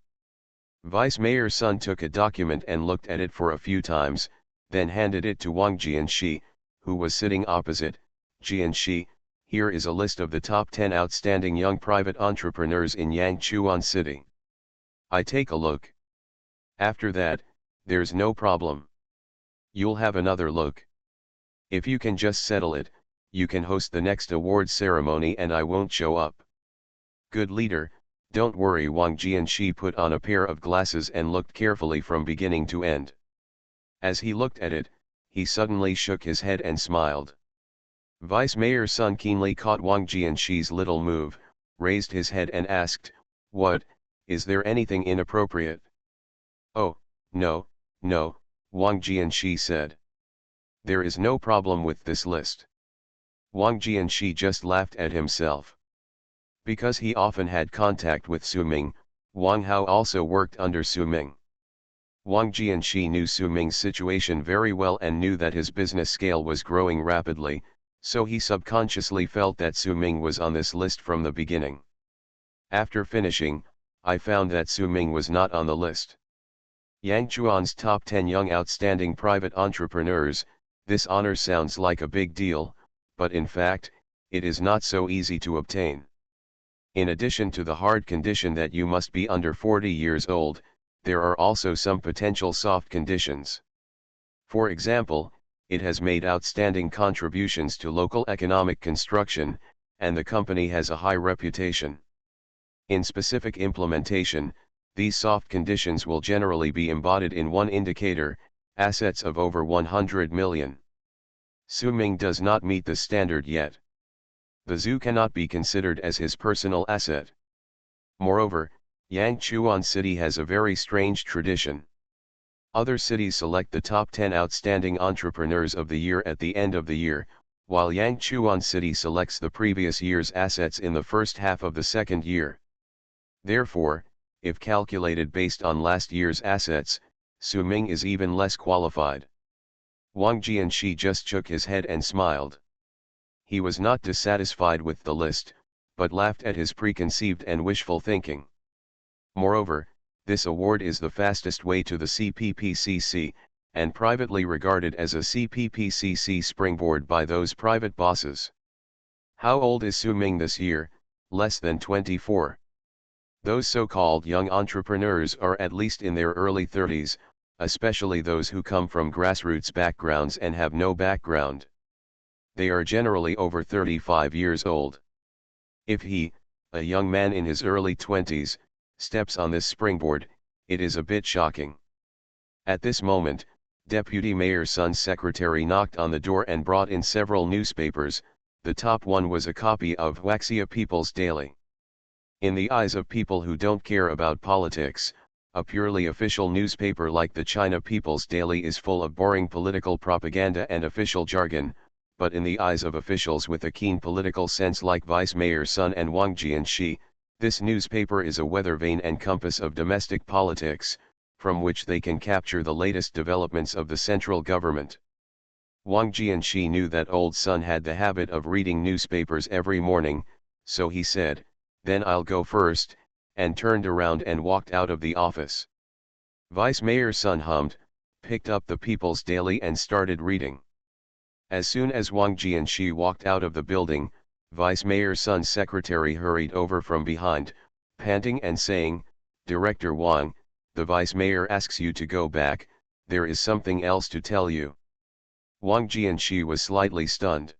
A: Vice Mayor Sun took a document and looked at it for a few times, then handed it to Wang Jianxi, who was sitting opposite. Jianxi, here is a list of the top 10 outstanding young private entrepreneurs in Yangchuan City. I take a look. After that, there's no problem. You'll have another look. If you can just settle it, you can host the next awards ceremony and I won't show up. Good leader, don't worry. Wang Jianxi put on a pair of glasses and looked carefully from beginning to end. As he looked at it, he suddenly shook his head and smiled. Vice Mayor Sun keenly caught Wang Jianxi's little move, raised his head and asked, "What, is there anything inappropriate?" "Oh, no, no," Wang Jianxi said. "There is no problem with this list." Wang Jianxi just laughed at himself. Because he often had contact with Su Ming, Wang Hao also worked under Su Ming. Wang Jianxi knew Su Ming's situation very well and knew that his business scale was growing rapidly, so he subconsciously felt that Su Ming was on this list from the beginning. After finishing, I found that Su Ming was not on the list. Yangchuan's top 10 young outstanding private entrepreneurs. This honor sounds like a big deal, but in fact, it is not so easy to obtain. In addition to the hard condition that you must be under 40 years old, there are also some potential soft conditions. For example, it has made outstanding contributions to local economic construction, and the company has a high reputation. In specific implementation, these soft conditions will generally be embodied in one indicator: assets of over 100 million. Su Ming does not meet the standard yet. The zoo cannot be considered as his personal asset. Moreover, Yangchuan City has a very strange tradition. Other cities select the top 10 outstanding entrepreneurs of the year at the end of the year, while Yangchuan City selects the previous year's assets in the first half of the second year. Therefore, if calculated based on last year's assets, Su Ming is even less qualified. Wang Jianxi just shook his head and smiled. He was not dissatisfied with the list, but laughed at his preconceived and wishful thinking. Moreover, this award is the fastest way to the CPPCC, and privately regarded as a CPPCC springboard by those private bosses. How old is Su Ming this year? Less than 24. Those so-called young entrepreneurs are at least in their early 30s, especially those who come from grassroots backgrounds and have no background. They are generally over 35 years old. If he, a young man in his early 20s, steps on this springboard, it is a bit shocking. At this moment, Deputy Mayor Sun's secretary knocked on the door and brought in several newspapers. The top one was a copy of Huaxia People's Daily. In the eyes of people who don't care about politics, a purely official newspaper like the China People's Daily is full of boring political propaganda and official jargon, but in the eyes of officials with a keen political sense like Vice Mayor Sun and Wang Jianxi, this newspaper is a weather vane and compass of domestic politics, from which they can capture the latest developments of the central government. Wang Jianxi knew that old Sun had the habit of reading newspapers every morning, so he said, "Then I'll go first," and turned around and walked out of the office. Vice Mayor Sun hummed, picked up the People's Daily and started reading. As soon as Wang Jianxi walked out of the building, Vice Mayor Sun's secretary hurried over from behind, panting and saying, "Director Wang, the Vice Mayor asks you to go back, there is something else to tell you." Wang Jianxi was slightly stunned.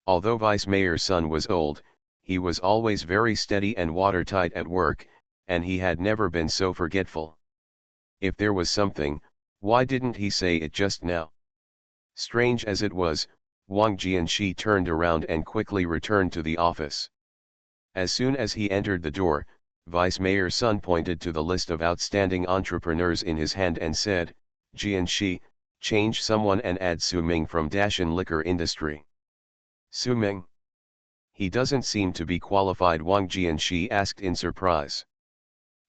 A: Although Vice Mayor Sun was old, he was always very steady and watertight at work, and he had never been so forgetful. If there was something, why didn't he say it just now? Strange as it was, Wang Jianxi turned around and quickly returned to the office. As soon as he entered the door, Vice Mayor Sun pointed to the list of outstanding entrepreneurs in his hand and said, "Jianxi, change someone and add Su Ming from Dashan Liquor Industry." Su Ming? He doesn't seem to be qualified, Wang Jianxi asked in surprise.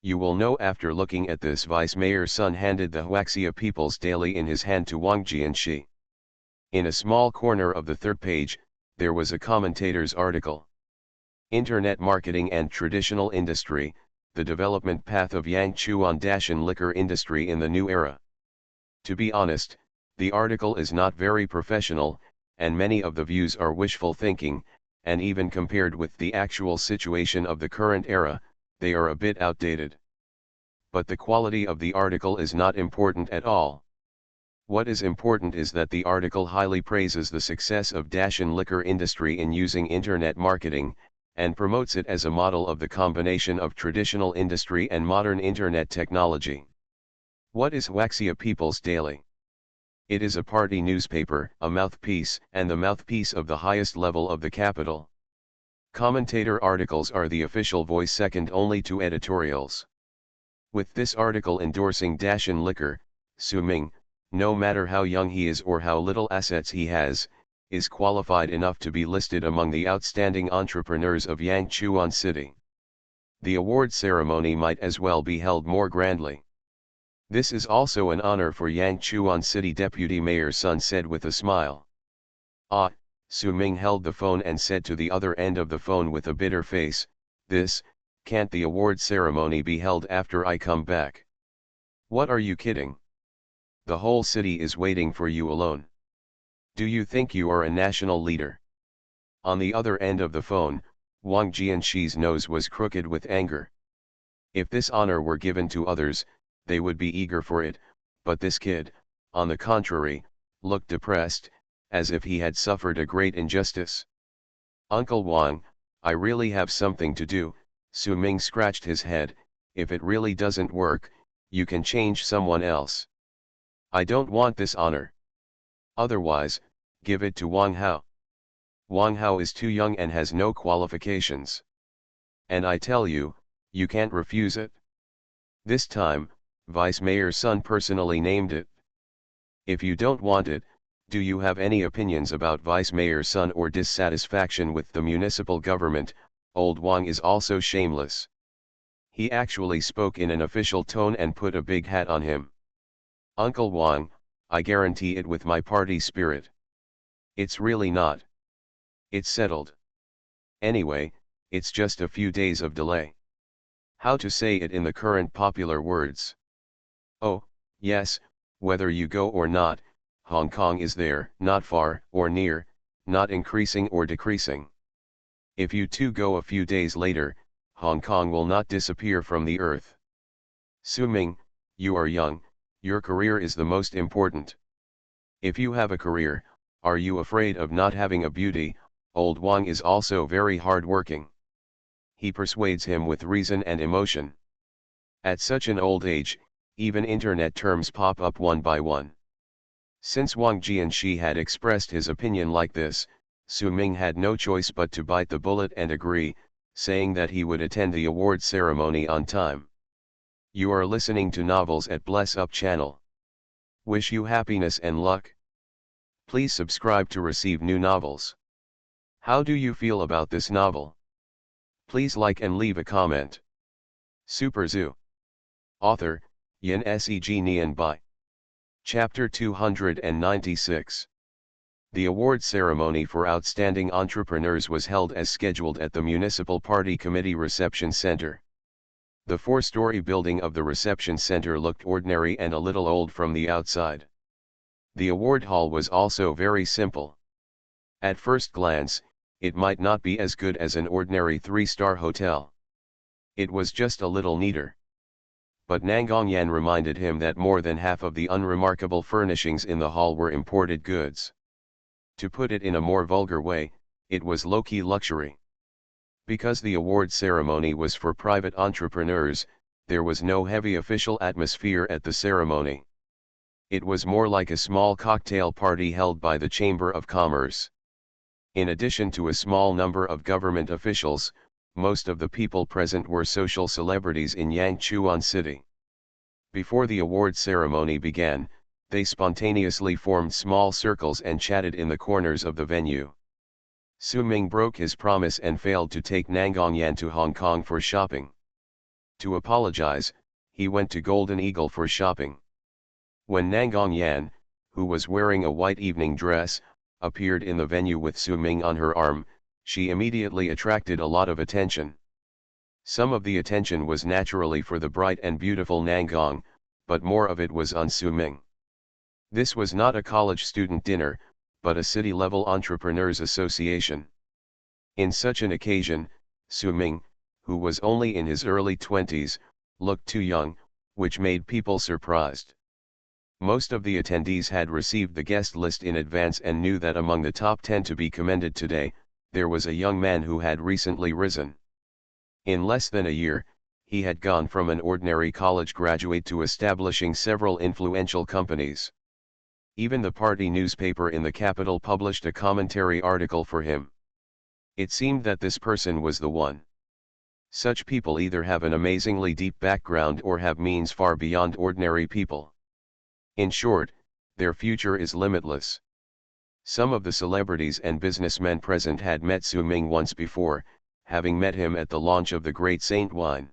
A: "You will know after looking at this." Vice Mayor Sun handed the Huaxia People's Daily in his hand to Wang Jianxi. In a small corner of the third page, there was a commentator's article. Internet Marketing and Traditional Industry, the Development Path of Yangchuan Dashan Liquor Industry in the New Era. To be honest, the article is not very professional, and many of the views are wishful thinking, and even compared with the actual situation of the current era, they are a bit outdated. But the quality of the article is not important at all. What is important is that the article highly praises the success of Dashan Liquor Industry in using internet marketing, and promotes it as a model of the combination of traditional industry and modern internet technology. What is Huaxia People's Daily? It is a party newspaper, a mouthpiece, and the mouthpiece of the highest level of the capital. Commentator articles are the official voice second only to editorials. With this article endorsing Dashan Liquor, Su Ming, no matter how young he is or how little assets he has, is qualified enough to be listed among the outstanding entrepreneurs of Yangchuan City. The award ceremony might as well be held more grandly. "This is also an honor for Yangchuan City," Deputy Mayor Sun said with a smile. "Ah," Su Ming held the phone and said to the other end of the phone with a bitter face, "Can't the award ceremony be held after I come back?" "What, are you kidding? The whole city is waiting for you alone. Do you think you are a national leader?" On the other end of the phone, Wang Jianxi's nose was crooked with anger. If this honor were given to others, they would be eager for it, but this kid, on the contrary, looked depressed, as if he had suffered a great injustice. "Uncle Wang, I really have something to do." Su Ming scratched his head. "If it really doesn't work, you can change someone else. I don't want this honor. Otherwise, give it to Wang Hao. Wang Hao is too young and has no qualifications. And I tell you, you can't refuse it." This time, Vice Mayor Sun personally named it. "If you don't want it, do you have any opinions about Vice Mayor Sun or dissatisfaction with the municipal government?" Old Wang is also shameless. He actually spoke in an official tone and put a big hat on him. "Uncle Wang, I guarantee it with my party spirit. It's really not. It's settled. Anyway, it's just a few days of delay. How to say it in the current popular words? Oh, yes, whether you go or not, Hong Kong is there, not far or near, not increasing or decreasing. If you too go a few days later, Hong Kong will not disappear from the earth. Su Ming, you are young, your career is the most important. If you have a career, are you afraid of not having a beauty? Old Wang is also very hard-working. He persuades him with reason and emotion. At such an old age, even internet terms pop up one by one. Since Wang Jianxi had expressed his opinion like this, Su Ming had no choice but to bite the bullet and agree, saying that he would attend the award ceremony on time. You are listening to Novels at Bless Up channel. Wish you happiness and luck. Please subscribe to receive new novels. How do you feel about this novel? Please like and leave a comment. Super Zoo. Author, Yin Seg Nian Bai. Chapter 296. The award ceremony for outstanding entrepreneurs was held as scheduled at the Municipal Party Committee Reception Center. The four-story building of the reception center looked ordinary and a little old from the outside. The award hall was also very simple. At first glance, it might not be as good as an ordinary three-star hotel. It was just a little neater. But Nangongyan reminded him that more than half of the unremarkable furnishings in the hall were imported goods. To put it in a more vulgar way, it was low-key luxury. Because the award ceremony was for private entrepreneurs, there was no heavy official atmosphere at the ceremony. It was more like a small cocktail party held by the Chamber of Commerce. In addition to a small number of government officials, most of the people present were social celebrities in Yangchuan City. Before the award ceremony began, they spontaneously formed small circles and chatted in the corners of the venue. Su Ming broke his promise and failed to take Nangongyan to Hong Kong for shopping. To apologize, he went to Golden Eagle for shopping. When Nangongyan, who was wearing a white evening dress, appeared in the venue with Su Ming on her arm, she immediately attracted a lot of attention. Some of the attention was naturally for the bright and beautiful Nangong, but more of it was on Su Ming. This was not a college student dinner, but a city-level entrepreneurs association. In such an occasion, Su Ming, who was only in his early 20s, looked too young, which made people surprised. Most of the attendees had received the guest list in advance and knew that among the top 10 to be commended today, there was a young man who had recently risen. In less than a year, he had gone from an ordinary college graduate to establishing several influential companies. Even the party newspaper in the capital published a commentary article for him. It seemed that this person was the one. Such people either have an amazingly deep background or have means far beyond ordinary people. In short, their future is limitless. Some of the celebrities and businessmen present had met Su Ming once before, having met him at the launch of the Great Saint wine.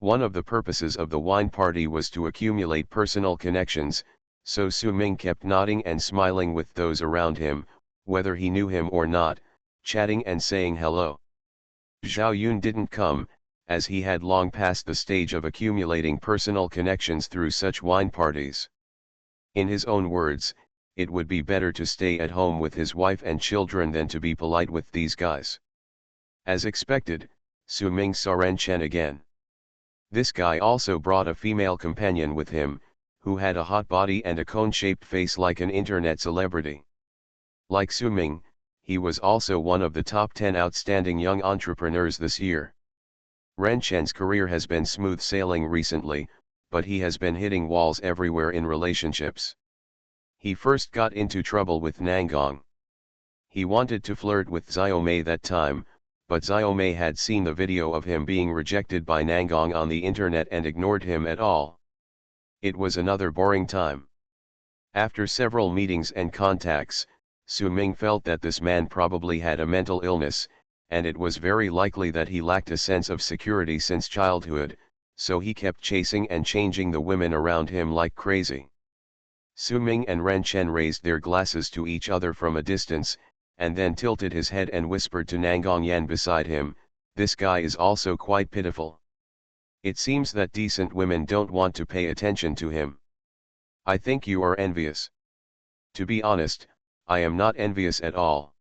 A: One of the purposes of the wine party was to accumulate personal connections, so Su Ming kept nodding and smiling with those around him, whether he knew him or not, chatting and saying hello. Zhao Yun didn't come, as he had long passed the stage of accumulating personal connections through such wine parties. In his own words, it would be better to stay at home with his wife and children than to be polite with these guys. As expected, Su Ming saw Ren Chen again. This guy also brought a female companion with him, who had a hot body and a cone-shaped face like an internet celebrity. Like Su Ming, he was also one of the top 10 outstanding young entrepreneurs this year. Ren Chen's career has been smooth sailing recently, but he has been hitting walls everywhere in relationships. He first got into trouble with Nangong. He wanted to flirt with Xiaomei that time, but Xiaomei had seen the video of him being rejected by Nangong on the internet and ignored him at all. It was another boring time. After several meetings and contacts, Su Ming felt that this man probably had a mental illness, and it was very likely that he lacked a sense of security since childhood, so he kept chasing and changing the women around him like crazy. Su Ming and Ren Chen raised their glasses to each other from a distance, and then tilted his head and whispered to Nangong Yan beside him, "This guy is also quite pitiful. It seems that decent women don't want to pay attention to him. I think you are envious." "To be honest, I am not envious at all.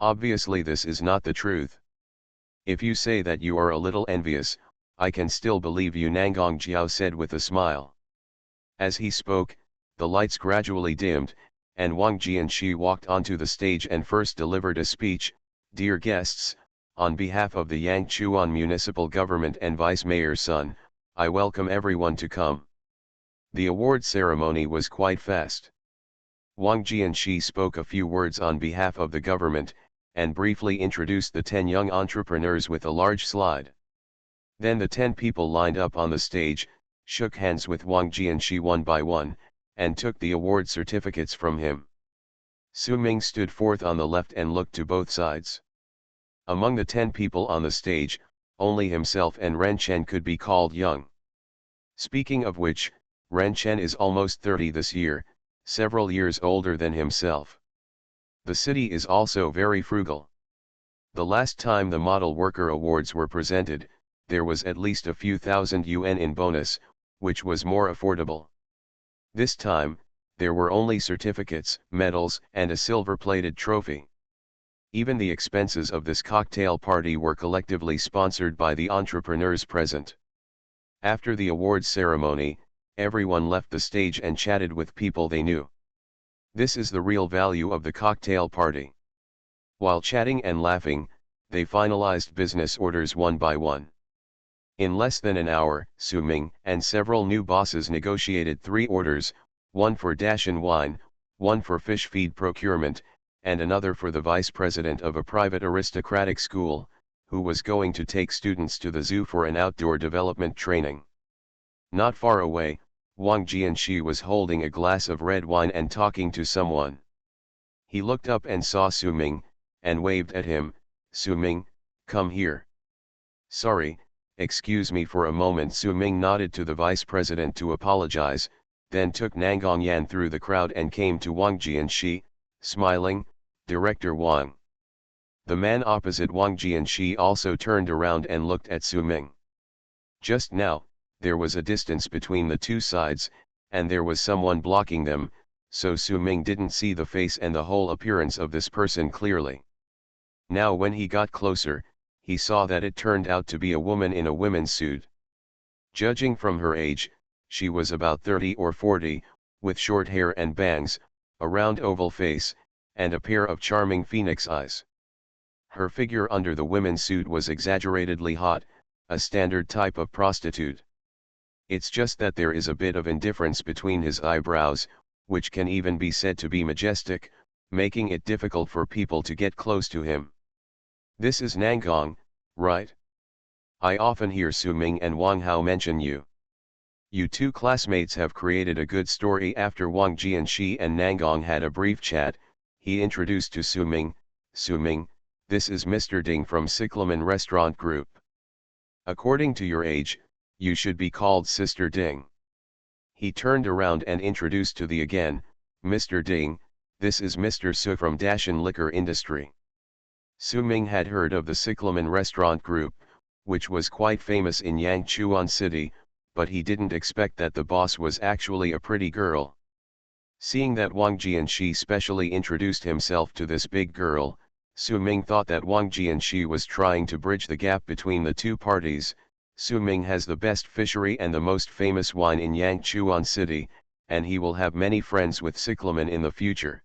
A: Obviously this is not the truth. If you say that you are a little envious, I can still believe you," Nangong Jiao said with a smile. As he spoke, the lights gradually dimmed, and Wang Jianxi walked onto the stage and first delivered a speech. "Dear guests, on behalf of the Yangchuan Municipal Government and Vice Mayor's son, I welcome everyone to come." The award ceremony was quite fast. Wang Jianxi spoke a few words on behalf of the government, and briefly introduced the 10 young entrepreneurs with a large slide. Then the 10 people lined up on the stage, shook hands with Wang Jianxi one by one, and took the award certificates from him. Su Ming stood forth on the left and looked to both sides. Among the 10 people on the stage, only himself and Ren Chen could be called young. Speaking of which, Ren Chen is almost 30 this year, several years older than himself. The city is also very frugal. The last time the Model Worker Awards were presented, there was at least a few thousand yuan in bonus, which was more affordable. This time, there were only certificates, medals, and a silver-plated trophy. Even the expenses of this cocktail party were collectively sponsored by the entrepreneurs present. After the awards ceremony, everyone left the stage and chatted with people they knew. This is the real value of the cocktail party. While chatting and laughing, they finalized business orders one by one. In less than an hour, Su Ming and several new bosses negotiated 3 orders, one for Dashan wine, one for fish feed procurement, and another for the vice president of a private aristocratic school, who was going to take students to the zoo for an outdoor development training. Not far away, Wang Jianxi was holding a glass of red wine and talking to someone. He looked up and saw Su Ming, and waved at him. "Su Ming, come here." "Sorry, excuse me for a moment." Su Ming nodded to the vice president to apologize, then took Nangong Yan through the crowd and came to Wang Jianxi, smiling, "Director Wang." The man opposite Wang Jianxi also turned around and looked at Su Ming. Just now, there was a distance between the two sides, and there was someone blocking them, so Su Ming didn't see the face and the whole appearance of this person clearly. Now when he got closer, he saw that it turned out to be a woman in a women's suit. Judging from her age, she was about 30 or 40, with short hair and bangs, a round oval face, and a pair of charming phoenix eyes. Her figure under the women's suit was exaggeratedly hot, a standard type of prostitute. It's just that there is a bit of indifference between his eyebrows, which can even be said to be majestic, making it difficult for people to get close to him. "This is Nangong, right? I often hear Su Ming and Wang Hao mention you. You two classmates have created a good story." After Wang Jianxi and Nangong had a brief chat, he introduced to Su Ming, "Su Ming, this is Mr. Ding from Cyclamen Restaurant Group. According to your age, you should be called Sister Ding." He turned around and introduced to the again, "Mr. Ding, this is Mr. Su from Dashan Liquor Industry." Su Ming had heard of the Cyclamen Restaurant Group, which was quite famous in Yangchuan City, but he didn't expect that the boss was actually a pretty girl. Seeing that Wang Jianxi specially introduced himself to this big girl, Su Ming thought that Wang Jianxi was trying to bridge the gap between the two parties. Su Ming has the best fishery and the most famous wine in Yangchuan City, and he will have many friends with Cyclamen in the future.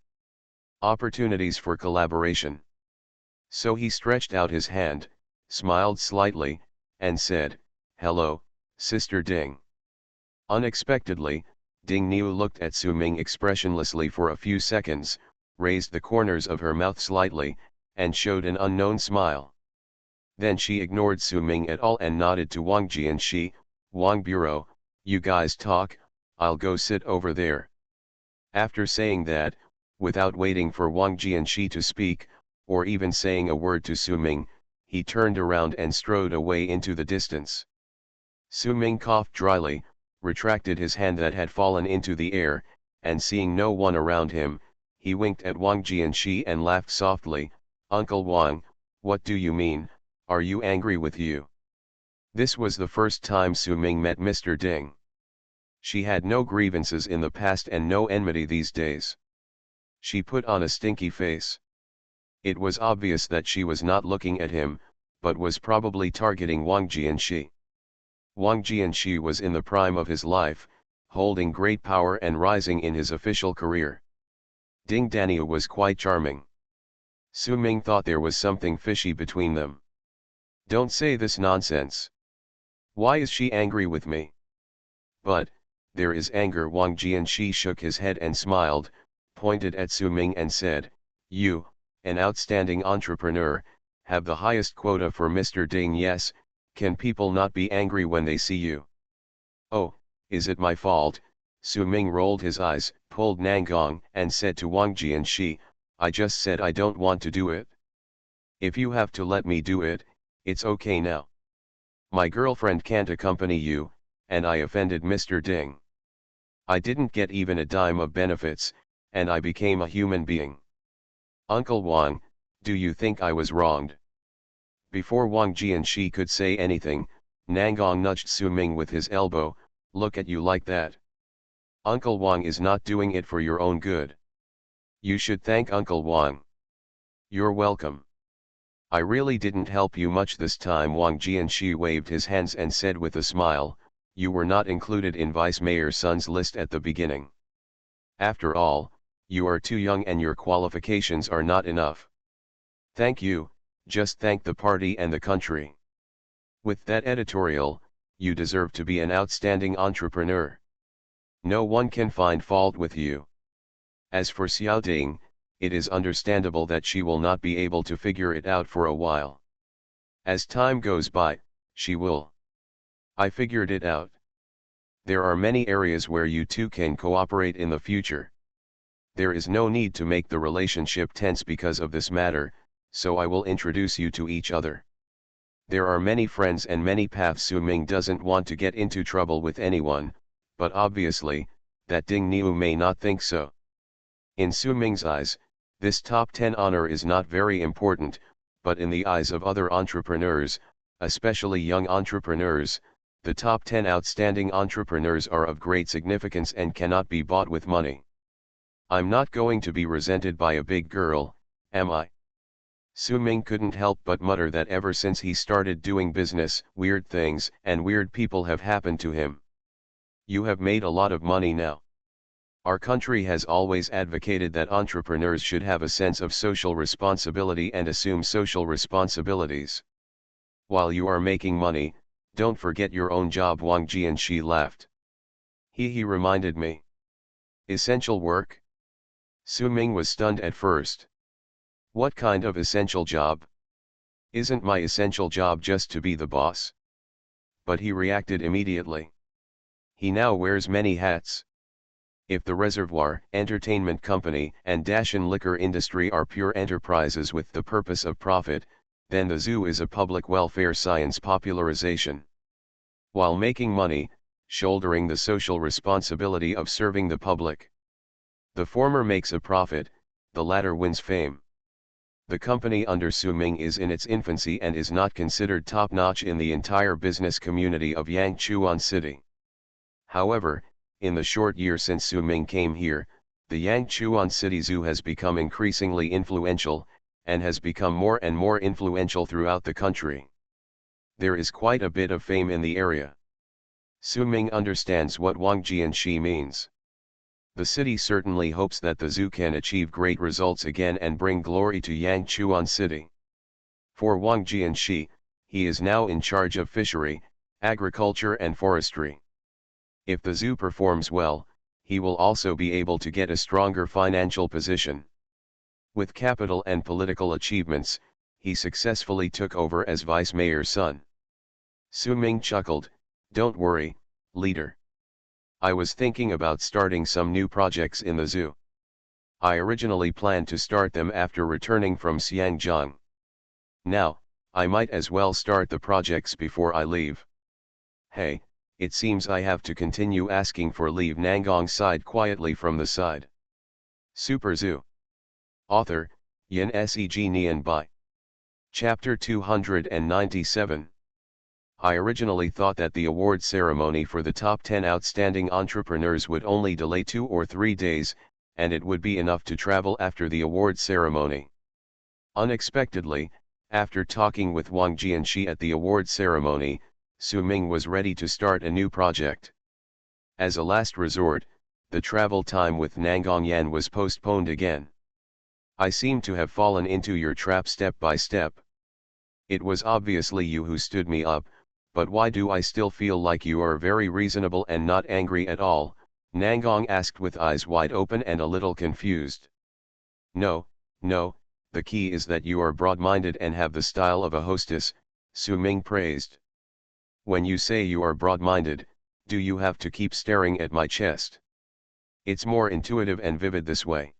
A: Opportunities for collaboration. So he stretched out his hand, smiled slightly, and said, "Hello, Sister Ding." Unexpectedly, Ding Niu looked at Su Ming expressionlessly for a few seconds, raised the corners of her mouth slightly, and showed an unknown smile. Then she ignored Su Ming at all and nodded to Wang Jianxi, "Wang Bureau, you guys talk, I'll go sit over there." After saying that, without waiting for Wang Jianxi to speak, or even saying a word to Su Ming, he turned around and strode away into the distance. Su Ming coughed dryly, retracted his hand that had fallen into the air, and seeing no one around him, he winked at Wang Jianxi and laughed softly. "Uncle Wang, what do you mean, are you angry with you?" This was the first time Su Ming met Mr. Ding. She had no grievances in the past and no enmity these days. She put on a stinky face. It was obvious that she was not looking at him, but was probably targeting Wang Jianxi. Wang Jianxi was in the prime of his life, holding great power and rising in his official career. Ding Daniel was quite charming. Su Ming thought there was something fishy between them. "Don't say this nonsense. Why is she angry with me?" "But, there is anger." Wang Jianxi shook his head and smiled, pointed at Su Ming and said, "You, an outstanding entrepreneur, have the highest quota for Mr. Ding. Yes, can people not be angry when they see you?" "Oh, is it my fault?" Su Ming rolled his eyes, pulled Nangong, and said to Wang Jianxi, "I just said I don't want to do it. If you have to let me do it, it's okay now. My girlfriend can't accompany you, and I offended Mr. Ding. I didn't get even a dime of benefits, and I became a human being. Uncle Wang, do you think I was wronged?" Before Wang Jianxi could say anything, Nangong nudged Su Ming with his elbow. "Look at you like that. Uncle Wang is not doing it for your own good. You should thank Uncle Wang." "You're welcome. I really didn't help you much this time." Wang Jianxi waved his hands and said with a smile, "You were not included in Vice Mayor Sun's list at the beginning. After all, you are too young and your qualifications are not enough. Thank you, just thank the party and the country. With that editorial, you deserve to be an outstanding entrepreneur. No one can find fault with you. As for Xiao Ding, it is understandable that she will not be able to figure it out for a while. As time goes by, she will. I figured it out. There are many areas where you two can cooperate in the future. There is no need to make the relationship tense because of this matter, so I will introduce you to each other. There are many friends and many paths." Su Ming doesn't want to get into trouble with anyone, but obviously, that Ding Niu may not think so. In Su Ming's eyes, this top 10 honor is not very important, but in the eyes of other entrepreneurs, especially young entrepreneurs, the top 10 outstanding entrepreneurs are of great significance and cannot be bought with money. "I'm not going to be resented by a big girl, am I?" Su Ming couldn't help but mutter that ever since he started doing business, weird things and weird people have happened to him. "You have made a lot of money now. Our country has always advocated that entrepreneurs should have a sense of social responsibility and assume social responsibilities. While you are making money, don't forget your own job." Wang Jianxi laughed. He reminded me. Essential work?" Su Ming was stunned at first. "What kind of essential job? Isn't my essential job just to be the boss?" But he reacted immediately. He now wears many hats. If the Reservoir Entertainment Company and Dashan Liquor Industry are pure enterprises with the purpose of profit, then the zoo is a public welfare science popularization. While making money, shouldering the social responsibility of serving the public. The former makes a profit, the latter wins fame. The company under Su Ming is in its infancy and is not considered top-notch in the entire business community of Yangchuan City. However, in the short year since Su Ming came here, the Yangchuan City Zoo has become increasingly influential, and has become more and more influential throughout the country. There is quite a bit of fame in the area. Su Ming understands what Wang Jianxi means. The city certainly hopes that the zoo can achieve great results again and bring glory to Yangchuan City. For Wang Jianxi, he is now in charge of fishery, agriculture and forestry. If the zoo performs well, he will also be able to get a stronger financial position. With capital and political achievements, he successfully took over as Vice Mayor Sun. Su Ming chuckled, "Don't worry, leader. I was thinking about starting some new projects in the zoo. I originally planned to start them after returning from Xiangjiang. Now, I might as well start the projects before I leave. Hey, it seems I have to continue asking for leave. Nangong sighed quietly from the side. Super Zoo. Author, Yin Seg Nian Bai. Chapter 297. I originally thought that the award ceremony for the top 10 outstanding entrepreneurs would only delay 2 or 3 days, and it would be enough to travel after the award ceremony. Unexpectedly, after talking with Wang Jianxi at the award ceremony, Su Ming was ready to start a new project. As a last resort, the travel time with Nangong Yan was postponed again. I seem to have fallen into your trap step by step. It was obviously you who stood me up, but why do I still feel like you are very reasonable and not angry at all? Nangong asked with eyes wide open and a little confused. No, the key is that you are broad-minded and have the style of a hostess, Su Ming praised. When you say you are broad-minded, do you have to keep staring at my chest? It's more intuitive and vivid this way.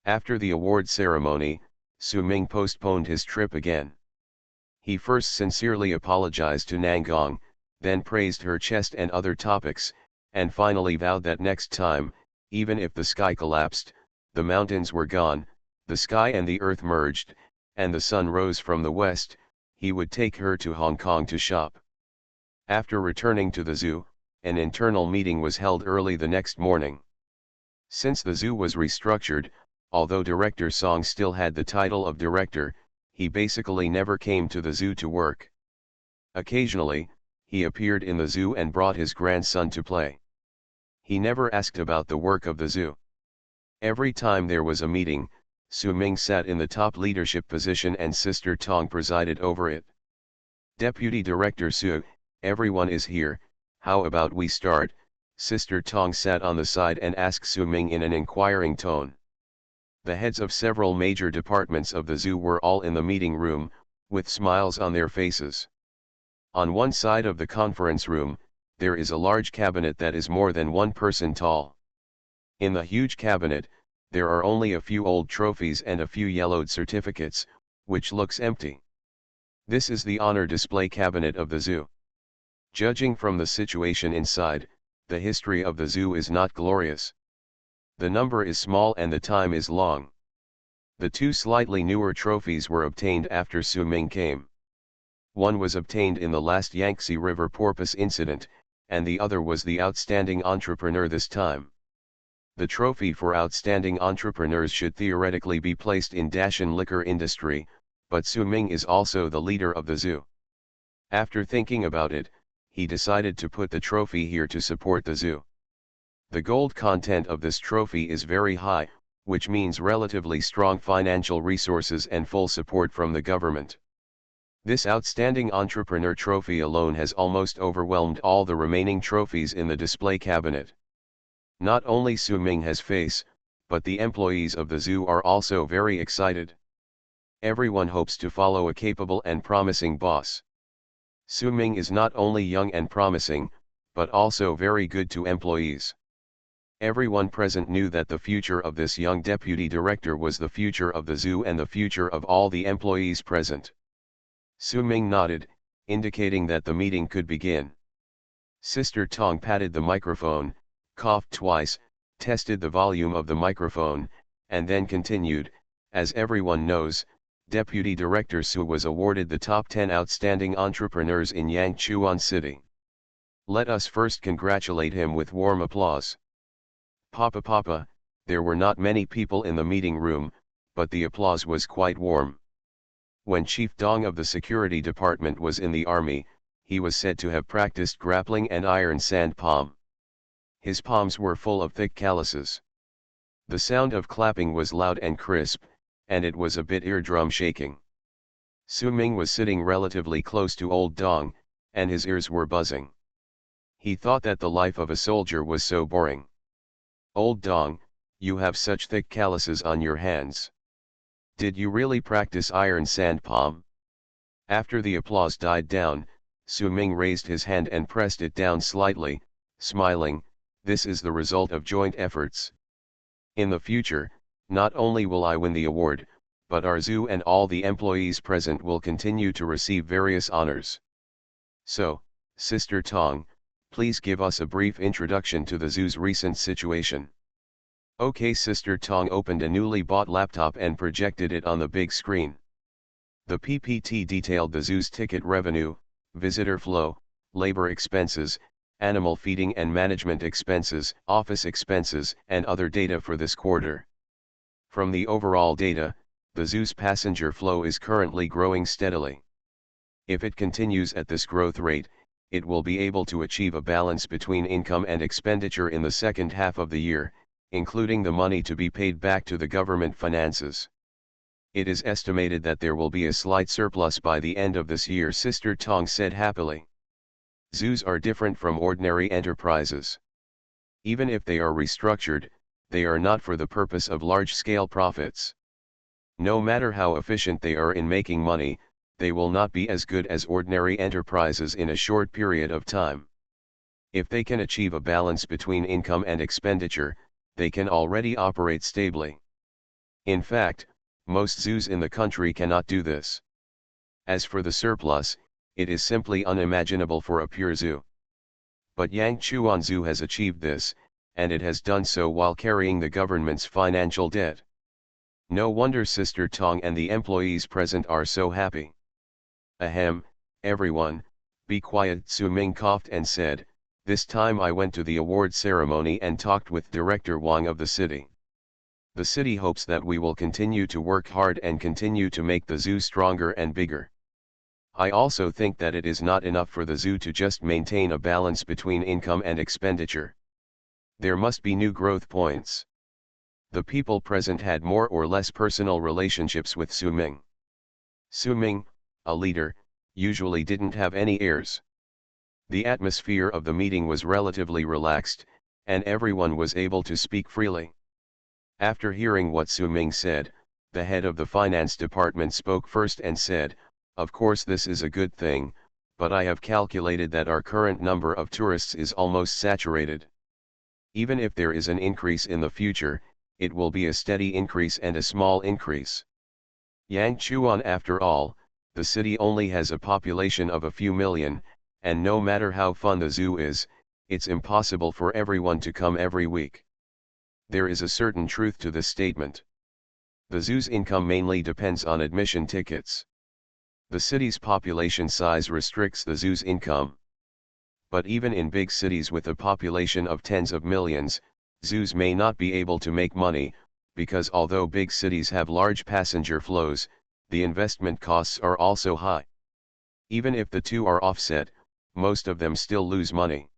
A: After the award ceremony, Su Ming postponed his trip again. He first sincerely apologized to Nangong, then praised her chest and other topics, and finally vowed that next time, even if the sky collapsed, the mountains were gone, the sky and the earth merged, and the sun rose from the west, he would take her to Hong Kong to shop. After returning to the zoo, an internal meeting was held early the next morning. Since the zoo was restructured, although Director Song still had the title of director, he basically never came to the zoo to work. Occasionally, he appeared in the zoo and brought his grandson to play. He never asked about the work of the zoo. Every time there was a meeting, Su Ming sat in the top leadership position and Sister Tong presided over it. Deputy Director Su, everyone is here, how about we start? Sister Tong sat on the side and asked Su Ming in an inquiring tone. The heads of several major departments of the zoo were all in the meeting room, with smiles on their faces. On one side of the conference room, there is a large cabinet that is more than 1 person tall. In the huge cabinet, there are only a few old trophies and a few yellowed certificates, which looks empty. This is the honor display cabinet of the zoo. Judging from the situation inside, the history of the zoo is not glorious. The number is small and the time is long. The 2 slightly newer trophies were obtained after Su Ming came. One was obtained in the last Yangtze River porpoise incident, and the other was the Outstanding Entrepreneur this time. The trophy for Outstanding Entrepreneurs should theoretically be placed in Dashan liquor industry, but Su Ming is also the leader of the zoo. After thinking about it, he decided to put the trophy here to support the zoo. The gold content of this trophy is very high, which means relatively strong financial resources and full support from the government. This Outstanding Entrepreneur trophy alone has almost overwhelmed all the remaining trophies in the display cabinet. Not only Su Ming has face, but the employees of the zoo are also very excited. Everyone hopes to follow a capable and promising boss. Su Ming is not only young and promising, but also very good to employees. Everyone present knew that the future of this young deputy director was the future of the zoo and the future of all the employees present. Su Ming nodded, indicating that the meeting could begin. Sister Tong patted the microphone, coughed twice, tested the volume of the microphone, and then continued. As everyone knows, Deputy Director Su was awarded the top 10 outstanding entrepreneurs in Yangchuan City. Let us first congratulate him with warm applause. Papa, there were not many people in the meeting room, but the applause was quite warm. When Chief Dong of the security department was in the army, he was said to have practiced grappling and iron sand palm. His palms were full of thick calluses. The sound of clapping was loud and crisp, and it was a bit eardrum shaking. Su Ming was sitting relatively close to old Dong, and his ears were buzzing. He thought that the life of a soldier was so boring. Old Dong, you have such thick calluses on your hands. Did you really practice iron sand palm? After the applause died down, Su Ming raised his hand and pressed it down slightly, smiling. This is the result of joint efforts. In the future, not only will I win the award, but our zoo and all the employees present will continue to receive various honors. So, Sister Tong, Please give us a brief introduction to the zoo's recent situation. Okay, Sister Tong opened a newly bought laptop and projected it on the big screen. The PPT detailed the zoo's ticket revenue, visitor flow, labor expenses, animal feeding and management expenses, office expenses, and other data for this quarter. From the overall data, the zoo's passenger flow is currently growing steadily. If it continues at this growth rate, it will be able to achieve a balance between income and expenditure in the second half of the year, including the money to be paid back to the government finances. It is estimated that there will be a slight surplus by the end of this year, Sister Tong said happily. Zoos are different from ordinary enterprises. Even if they are restructured, they are not for the purpose of large-scale profits. No matter how efficient they are in making money, they will not be as good as ordinary enterprises in a short period of time. If they can achieve a balance between income and expenditure, they can already operate stably. In fact, most zoos in the country cannot do this. As for the surplus, it is simply unimaginable for a pure zoo. But Yangchuan Zoo has achieved this, and it has done so while carrying the government's financial debt. No wonder Sister Tong and the employees present are so happy. Ahem, everyone, be quiet, Su Ming coughed and said, this time I went to the award ceremony and talked with Director Wang of the city. The city hopes that we will continue to work hard and continue to make the zoo stronger and bigger. I also think that it is not enough for the zoo to just maintain a balance between income and expenditure. There must be new growth points. The people present had more or less personal relationships with Su Ming. Su Ming, a leader, usually didn't have any airs. The atmosphere of the meeting was relatively relaxed, and everyone was able to speak freely. After hearing what Su Ming said, the head of the finance department spoke first and said, of course this is a good thing, but I have calculated that our current number of tourists is almost saturated. Even if there is an increase in the future, it will be a steady increase and a small increase. Yangchuan, after all, the city only has a population of a few million, and no matter how fun the zoo is, it's impossible for everyone to come every week. There is a certain truth to this statement. The zoo's income mainly depends on admission tickets. The city's population size restricts the zoo's income. But even in big cities with a population of tens of millions, zoos may not be able to make money, because although big cities have large passenger flows, the investment costs are also high. Even if the two are offset, most of them still lose money.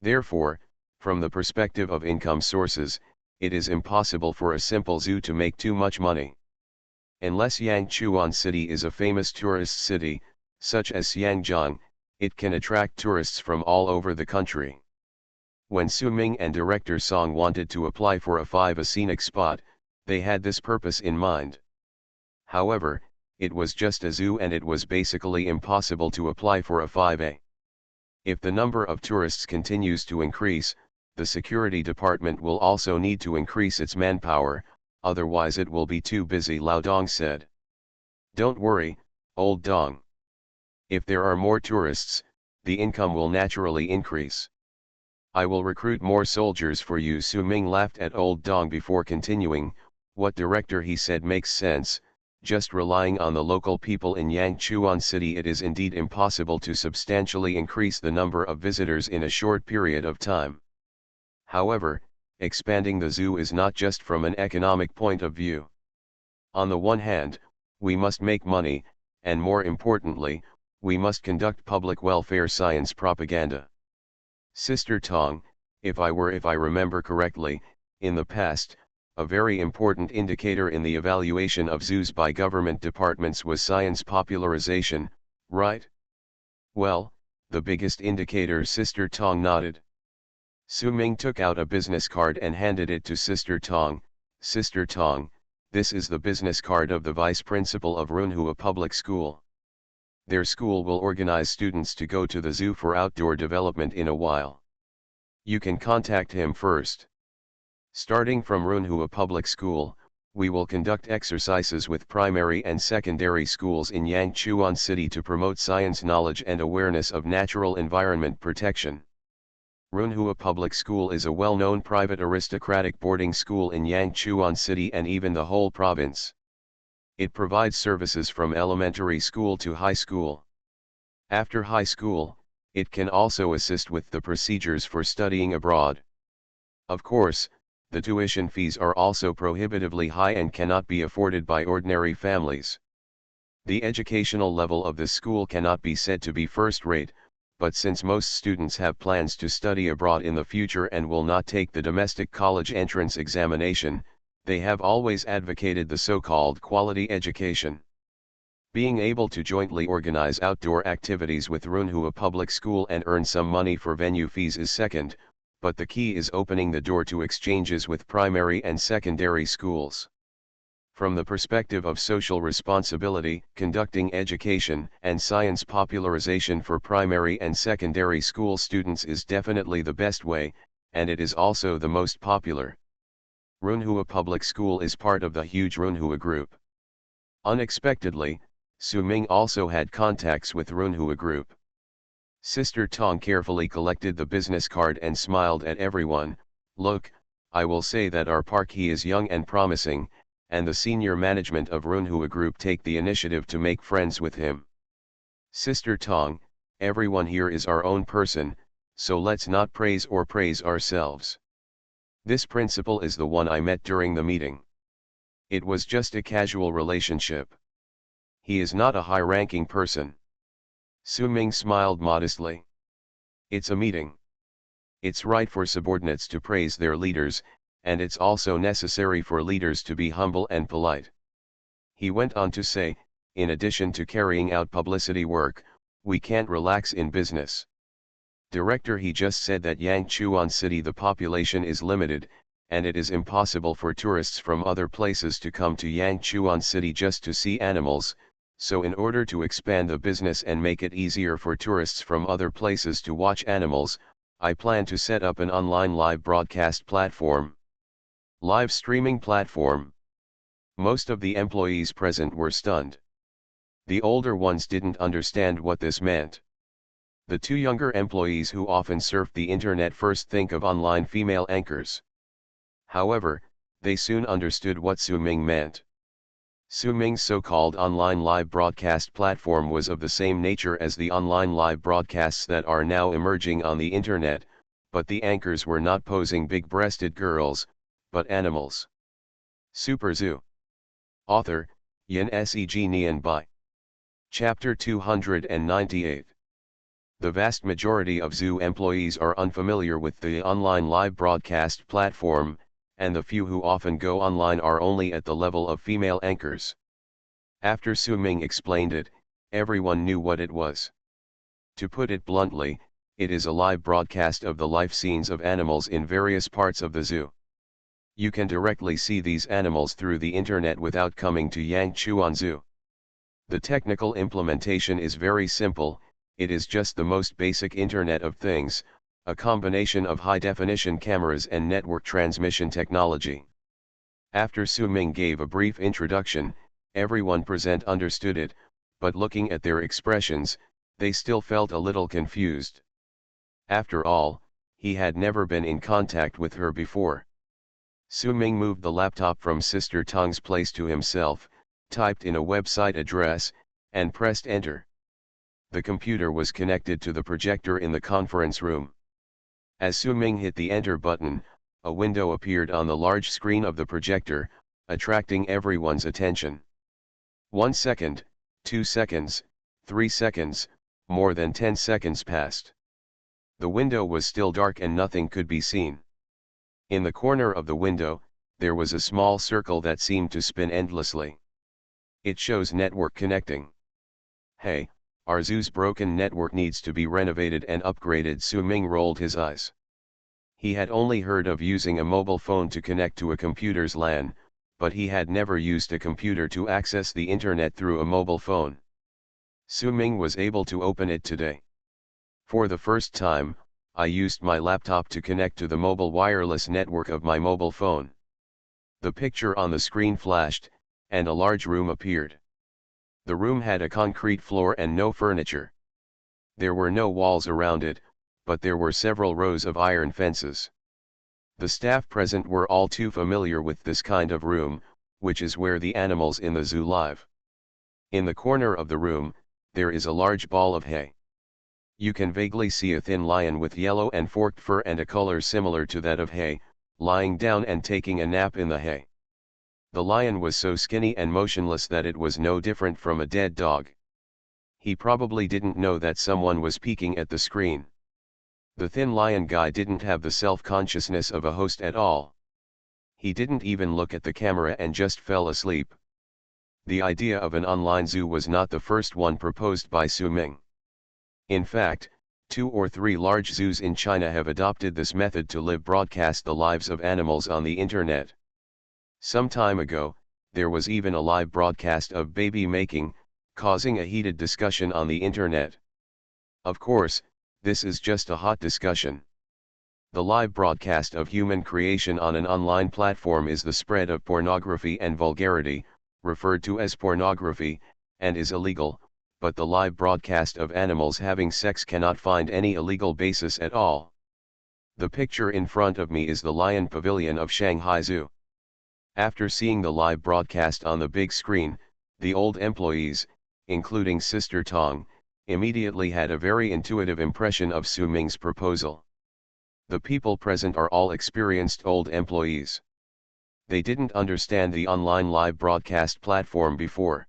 A: Therefore, from the perspective of income sources, it is impossible for a simple zoo to make too much money. Unless Yangchuan City is a famous tourist city, such as Xiangjiang, it can attract tourists from all over the country. When Su Ming and Director Song wanted to apply for a 5A scenic spot, they had this purpose in mind. However, it was just a zoo and it was basically impossible to apply for a 5A. If the number of tourists continues to increase, the security department will also need to increase its manpower, otherwise it will be too busy, Lao Dong said. Don't worry, old Dong. If there are more tourists, the income will naturally increase. I will recruit more soldiers for you. Su Ming laughed at old Dong before continuing, what director, he said, makes sense. Just relying on the local people in Yangchuan City, it is indeed impossible to substantially increase the number of visitors in a short period of time. However, expanding the zoo is not just from an economic point of view. On the one hand, we must make money, and more importantly, we must conduct public welfare science propaganda. Sister Tong, if I remember correctly, in the past, a very important indicator in the evaluation of zoos by government departments was science popularization, right? Well, the biggest indicator. Sister Tong nodded. Su Ming took out a business card and handed it to Sister Tong. Sister Tong, this is the business card of the vice principal of Runhua Public School. Their school will organize students to go to the zoo for outdoor development in a while. You can contact him first. Starting from Runhua Public School, we will conduct exercises with primary and secondary schools in Yangchuan City to promote science knowledge and awareness of natural environment protection. Runhua Public School is a well-known private aristocratic boarding school in Yangchuan City and even the whole province. It provides services from elementary school to high school. After high school, it can also assist with the procedures for studying abroad. Of course, the tuition fees are also prohibitively high and cannot be afforded by ordinary families. The educational level of the school cannot be said to be first-rate, but since most students have plans to study abroad in the future and will not take the domestic college entrance examination, they have always advocated the so-called quality education. Being able to jointly organize outdoor activities with Runhua Public School and earn some money for venue fees is second, but the key is opening the door to exchanges with primary and secondary schools. From the perspective of social responsibility, conducting education and science popularization for primary and secondary school students is definitely the best way, and it is also the most popular. Runhua Public School is part of the huge Runhua Group. Unexpectedly, Su Ming also had contacts with Runhua Group. Sister Tong carefully collected the business card and smiled at everyone. "Look, I will say that our Park-hee is young and promising, and the senior management of Runhua Group take the initiative to make friends with him. Sister Tong, everyone here is our own person, so let's not praise ourselves. This principal is the one I met during the meeting. It was just a casual relationship. He is not a high-ranking person." Su Ming smiled modestly. "It's a meeting. It's right for subordinates to praise their leaders, and it's also necessary for leaders to be humble and polite." He went on to say, "In addition to carrying out publicity work, we can't relax in business. Director, he just said that Yangchuan City the population is limited, and it is impossible for tourists from other places to come to Yangchuan City just to see animals, so in order to expand the business and make it easier for tourists from other places to watch animals, I plan to set up an online live broadcast platform." Live streaming platform. Most of the employees present were stunned. The older ones didn't understand what this meant. The two younger employees who often surf the internet first think of online female anchors. However, they soon understood what Su Ming meant. Su Ming's so-called online live broadcast platform was of the same nature as the online live broadcasts that are now emerging on the internet, but the anchors were not posing big-breasted girls, but animals. Super Zoo. Author, Yin Seg Nian Bai. Chapter 298. The vast majority of zoo employees are unfamiliar with the online live broadcast platform, and the few who often go online are only at the level of female anchors. After Su Ming explained it, everyone knew what it was. To put it bluntly, it is a live broadcast of the life scenes of animals in various parts of the zoo. You can directly see these animals through the internet without coming to Yangchuan Zoo. The technical implementation is very simple. It is just the most basic Internet of Things, a combination of high-definition cameras and network transmission technology. After Su Ming gave a brief introduction, everyone present understood it, but looking at their expressions, they still felt a little confused. After all, he had never been in contact with her before. Su Ming moved the laptop from Sister Tong's place to himself, typed in a website address, and pressed enter. The computer was connected to the projector in the conference room. As Su Ming hit the enter button, a window appeared on the large screen of the projector, attracting everyone's attention. 1 second, 2 seconds, 3 seconds, more than 10 seconds passed. The window was still dark and nothing could be seen. In the corner of the window, there was a small circle that seemed to spin endlessly. It shows network connecting. "Hey, our zoo's broken network needs to be renovated and upgraded." Su Ming rolled his eyes. He had only heard of using a mobile phone to connect to a computer's LAN, but he had never used a computer to access the internet through a mobile phone. Su Ming was able to open it today. "For the first time, I used my laptop to connect to the mobile wireless network of my mobile phone." The picture on the screen flashed, and a large room appeared. The room had a concrete floor and no furniture. There were no walls around it, but there were several rows of iron fences. The staff present were all too familiar with this kind of room, which is where the animals in the zoo live. In the corner of the room, there is a large ball of hay. You can vaguely see a thin lion with yellow and forked fur and a color similar to that of hay, lying down and taking a nap in the hay. The lion was so skinny and motionless that it was no different from a dead dog. He probably didn't know that someone was peeking at the screen. The thin lion guy didn't have the self-consciousness of a host at all. He didn't even look at the camera and just fell asleep. The idea of an online zoo was not the first one proposed by Su Ming. In fact, 2 or 3 large zoos in China have adopted this method to live broadcast the lives of animals on the internet. Some time ago, there was even a live broadcast of baby making, causing a heated discussion on the internet. Of course, this is just a hot discussion. The live broadcast of human creation on an online platform is the spread of pornography and vulgarity, referred to as pornography, and is illegal, but the live broadcast of animals having sex cannot find any illegal basis at all. The picture in front of me is the Lion Pavilion of Shanghai Zoo. After seeing the live broadcast on the big screen, the old employees, including Sister Tong, immediately had a very intuitive impression of Su Ming's proposal. The people present are all experienced old employees. They didn't understand the online live broadcast platform before.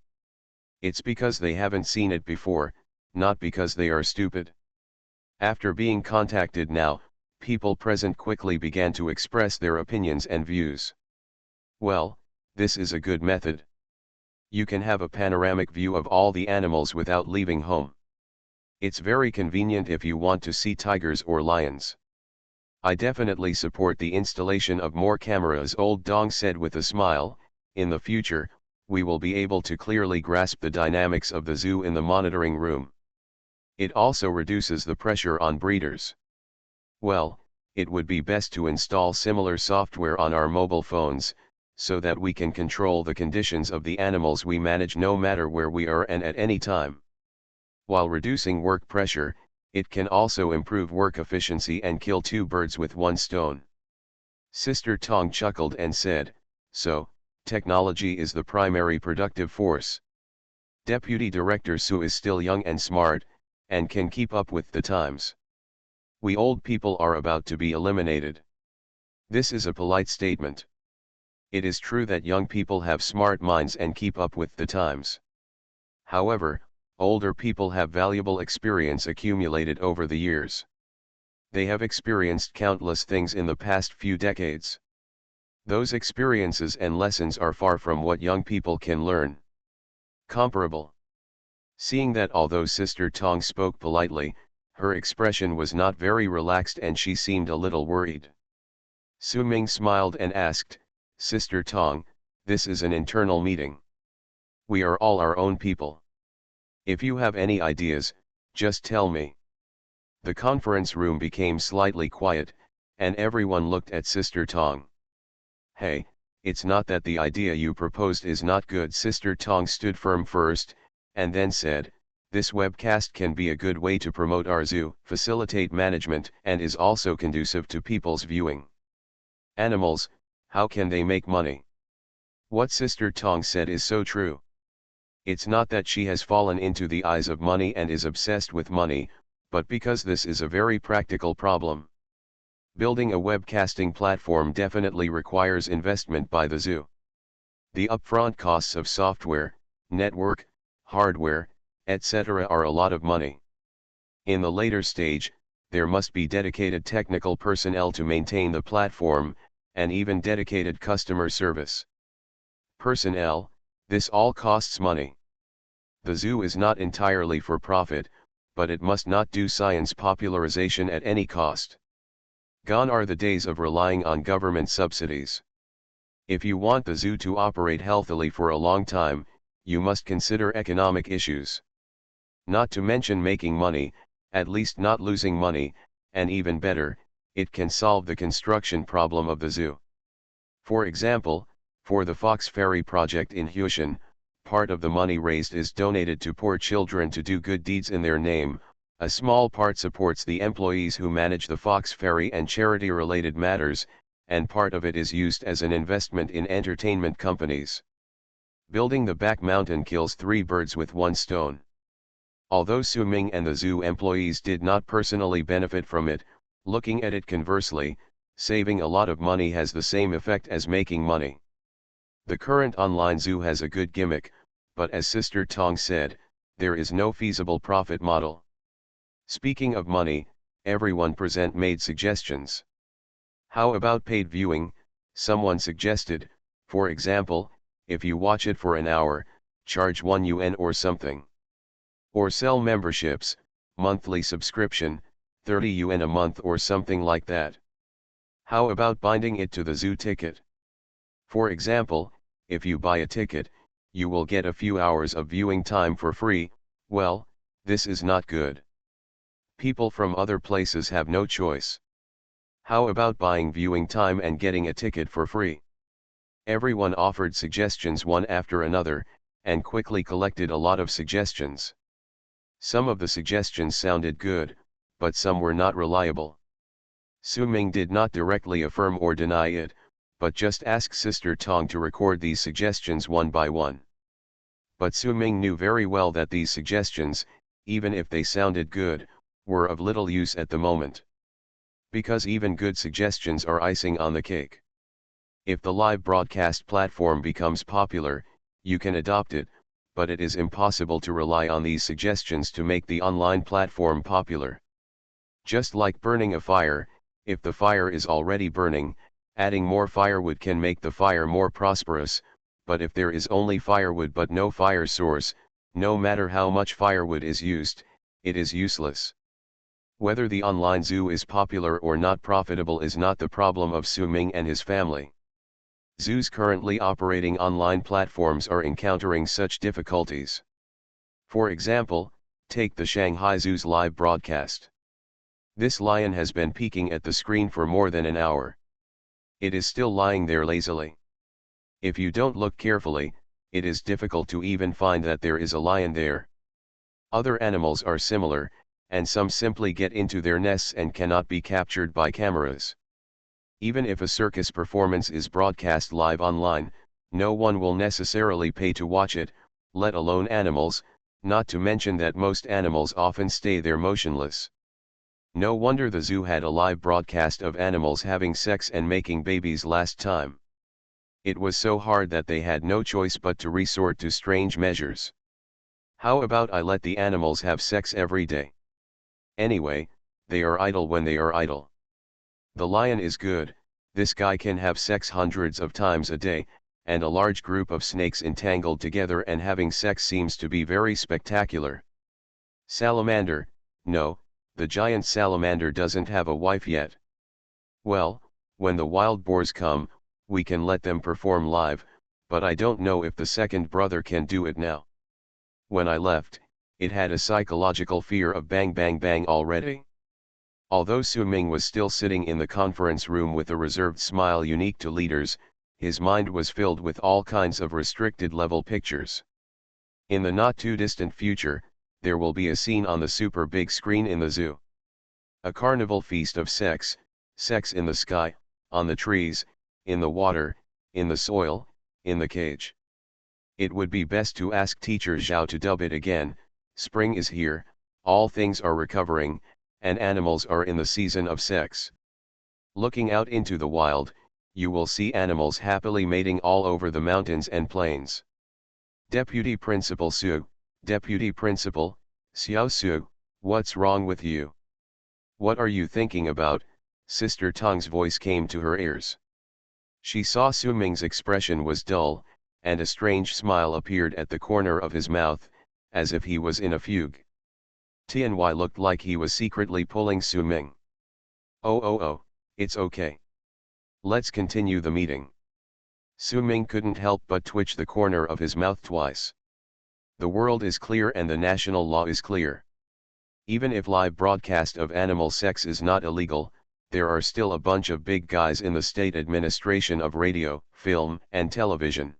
A: It's because they haven't seen it before, not because they are stupid. After being contacted now, people present quickly began to express their opinions and views. Well, this is a good method. You can have a panoramic view of all the animals without leaving home. It's very convenient if you want to see tigers or lions. I definitely support the installation of more cameras, old Dong said with a smile. In the future, we will be able to clearly grasp the dynamics of the zoo in the monitoring room. It also reduces the pressure on breeders. Well, it would be best to install similar software on our mobile phones, so that we can control the conditions of the animals we manage no matter where we are and at any time. While reducing work pressure, it can also improve work efficiency and kill 2 birds with 1 stone. Sister Tong chuckled and said, "So, technology is the primary productive force." Deputy Director Su is still young and smart, and can keep up with the times. We old people are about to be eliminated. This is a polite statement. It is true that young people have smart minds and keep up with the times. However, older people have valuable experience accumulated over the years. They have experienced countless things in the past few decades. Those experiences and lessons are far from what young people can learn. Comparable. Seeing that although Sister Tong spoke politely, her expression was not very relaxed and she seemed a little worried. Su Ming smiled and asked, "Sister Tong, this is an internal meeting. We are all our own people. If you have any ideas, just tell me." The conference room became slightly quiet, and everyone looked at Sister Tong. "Hey, it's not that the idea you proposed is not good." Sister Tong stood firm first, and then said, "This webcast can be a good way to promote our zoo, facilitate management, and is also conducive to people's viewing. Animals, how can they make money?" What Sister Tong said is so true. It's not that she has fallen into the eyes of money and is obsessed with money, but because this is a very practical problem. Building a webcasting platform definitely requires investment by the zoo. The upfront costs of software, network, hardware, etc. are a lot of money. In the later stage, there must be dedicated technical personnel to maintain the platform, and even dedicated customer service. Personnel, this all costs money. The zoo is not entirely for profit, but it must not do science popularization at any cost. Gone are the days of relying on government subsidies. If you want the zoo to operate healthily for a long time, you must consider economic issues. Not to mention making money, at least not losing money, and even better, it can solve the construction problem of the zoo. For example, for the Fox Ferry project in Huishan, part of the money raised is donated to poor children to do good deeds in their name, A small part supports the employees who manage the Fox Ferry and charity-related matters, and part of it is used as an investment in entertainment companies. Building the back mountain kills 3 birds with 1 stone. Although Su Ming and the zoo employees did not personally benefit from it, looking at it conversely, saving a lot of money has the same effect as making money. The current online zoo has a good gimmick, but as Sister Tong said, there is no feasible profit model. Speaking of money, everyone present made suggestions. How about paid viewing? Someone suggested, for example, if you watch it for an hour, charge 1 yuan or something. Or sell memberships, monthly subscription, 30 yuan a month or something like that. How about binding it to the zoo ticket? For example, if you buy a ticket, you will get a few hours of viewing time for free. Well, this is not good. People from other places have no choice. How about buying viewing time and getting a ticket for free? Everyone offered suggestions one after another, and quickly collected a lot of suggestions. Some of the suggestions sounded good, but some were not reliable. Su Ming did not directly affirm or deny it, but just asked Sister Tong to record these suggestions one by one. But Su Ming knew very well that these suggestions, even if they sounded good, were of little use at the moment. Because even good suggestions are icing on the cake. If the live broadcast platform becomes popular, you can adopt it, but it is impossible to rely on these suggestions to make the online platform popular. Just like burning a fire, if the fire is already burning, adding more firewood can make the fire more prosperous, but if there is only firewood but no fire source, no matter how much firewood is used, it is useless. Whether the online zoo is popular or not profitable is not the problem of Su Ming and his family. Zoos currently operating online platforms are encountering such difficulties. For example, take the Shanghai Zoo's live broadcast. This lion has been peeking at the screen for more than an hour. It is still lying there lazily. If you don't look carefully, it is difficult to even find that there is a lion there. Other animals are similar, and some simply get into their nests and cannot be captured by cameras. Even if a circus performance is broadcast live online, no one will necessarily pay to watch it, let alone animals, not to mention that most animals often stay there motionless. No wonder the zoo had a live broadcast of animals having sex and making babies last time. It was so hard that they had no choice but to resort to strange measures. How about I let the animals have sex every day? Anyway, they are idle when they are idle. The lion is good, this guy can have sex hundreds of times a day, and a large group of snakes entangled together and having sex seems to be very spectacular. Salamander, no, the giant salamander doesn't have a wife yet. Well, when the wild boars come, we can let them perform live, but I don't know if the second brother can do it now. When I left, it had a psychological fear of bang bang bang already. Although Su Ming was still sitting in the conference room with a reserved smile unique to leaders, his mind was filled with all kinds of restricted level pictures. In the not too distant future, there will be a scene on the super big screen in the zoo. A carnival feast of sex, sex in the sky, on the trees, in the water, in the soil, in the cage. It would be best to ask teacher Zhao to dub it again. Spring is here, all things are recovering, and animals are in the season of sex. Looking out into the wild, you will see animals happily mating all over the mountains and plains. Deputy Principal Su, Deputy Principal, Xiao Su, what's wrong with you? What are you thinking about? Sister Tong's voice came to her ears. She saw Su Ming's expression was dull, and a strange smile appeared at the corner of his mouth, as if he was in a fugue. Tianhui looked like he was secretly pulling Su Ming. Oh, it's okay. Let's continue the meeting. Su Ming couldn't help but twitch the corner of his mouth twice. The world is clear and the national law is clear. Even if live broadcast of animal sex is not illegal, there are still a bunch of big guys in the state administration of radio, film, and television.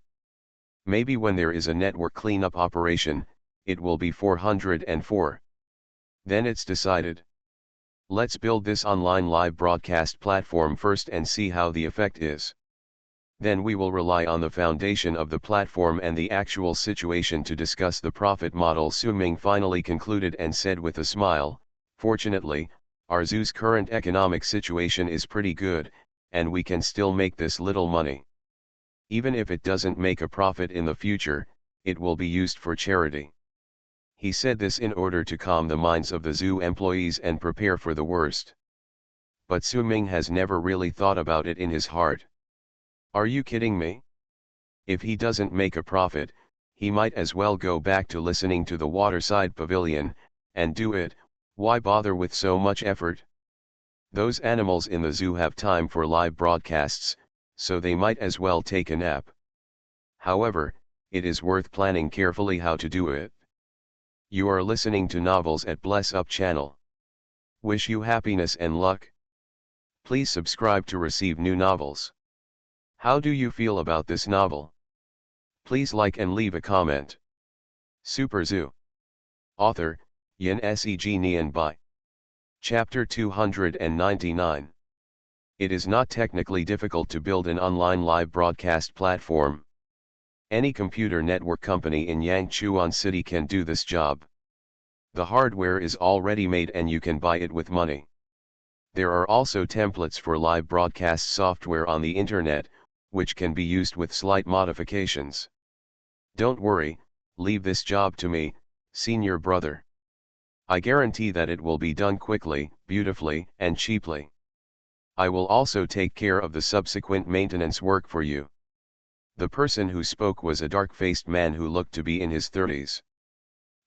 A: Maybe when there is a network cleanup operation, it will be 404. Then it's decided. Let's build this online live broadcast platform first and see how the effect is. Then we will rely on the foundation of the platform and the actual situation to discuss the profit model. Su-Ming finally concluded and said with a smile, "Fortunately, our zoo's current economic situation is pretty good, and we can still make this little money. Even if it doesn't make a profit in the future, it will be used for charity." He said this in order to calm the minds of the zoo employees and prepare for the worst. But Su-Ming has never really thought about it in his heart. Are you kidding me? If he doesn't make a profit, he might as well go back to listening to the waterside pavilion, and do it. Why bother with so much effort? Those animals in the zoo have time for live broadcasts, so they might as well take a nap. However, it is worth planning carefully how to do it. You are listening to Novels at Bless Up channel. Wish you happiness and luck. Please subscribe to receive new novels. How do you feel about this novel? Please like and leave a comment. Super Zoo. Author, Yin Seg Nian Bai. Chapter 299. It is not technically difficult to build an online live broadcast platform. Any computer network company in Yangchuan City can do this job. The hardware is already made and you can buy it with money. There are also templates for live broadcast software on the internet, which can be used with slight modifications. Don't worry, leave this job to me, senior brother. I guarantee that it will be done quickly, beautifully, and cheaply. I will also take care of the subsequent maintenance work for you. The person who spoke was a dark-faced man who looked to be in his 30s.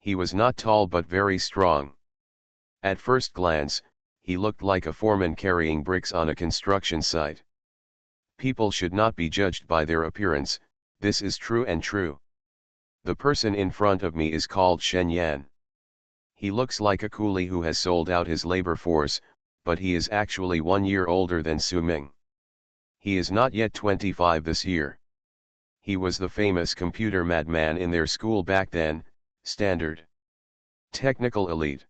A: He was not tall but very strong. At first glance, he looked like a foreman carrying bricks on a construction site. People should not be judged by their appearance, this is true and true. The person in front of me is called Shen Yan. He looks like a coolie who has sold out his labor force, but he is actually 1 year older than Su-Ming. He is not yet 25 this year. He was the famous computer madman in their school back then, Standard Technical Elite.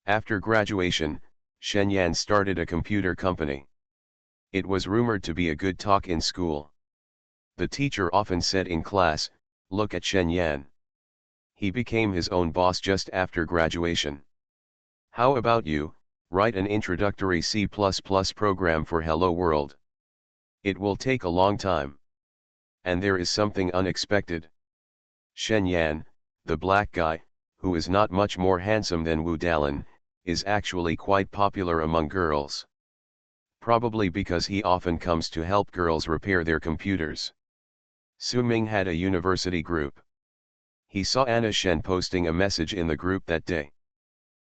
A: After graduation, Shen Yan started a computer company. It was rumored to be a good talk in school. The teacher often said in class, "Look at Shen Yan. He became his own boss just after graduation. How about you, write an introductory C++ program for Hello World. It will take a long time. And there is something unexpected. Shen Yan, the black guy, who is not much more handsome than Wu Dalin, is actually quite popular among girls. Probably because he often comes to help girls repair their computers." Su-Ming had a university group. He saw Anna Shen posting a message in the group that day.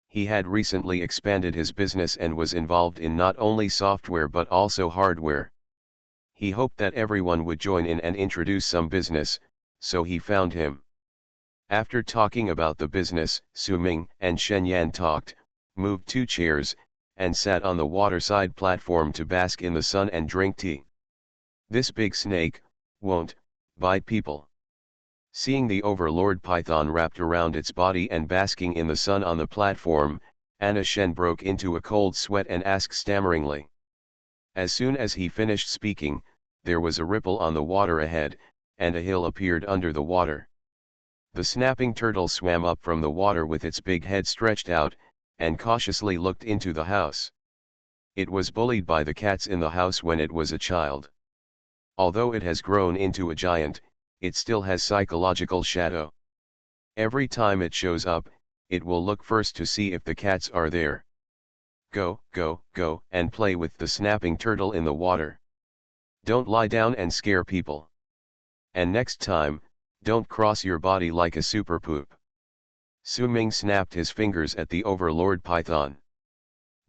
A: He had recently expanded his business and was involved in not only software but also hardware. He hoped that everyone would join in and introduce some business, so he found him. After talking about the business, Su-Ming and Shen Yan talked, moved 2 chairs, and sat on the waterside platform to bask in the sun and drink tea. This big snake won't bite people. Seeing the overlord python wrapped around its body and basking in the sun on the platform, Anna Shen broke into a cold sweat and asked stammeringly. As soon as he finished speaking, there was a ripple on the water ahead, and a hill appeared under the water. The snapping turtle swam up from the water with its big head stretched out, and cautiously looked into the house. It was bullied by the cats in the house when it was a child. Although it has grown into a giant, it still has psychological shadow. Every time it shows up, it will look first to see if the cats are there. Go, go, go, and play with the snapping turtle in the water. Don't lie down and scare people. And next time, don't cross your body like a super poop. Su-Ming snapped his fingers at the overlord python.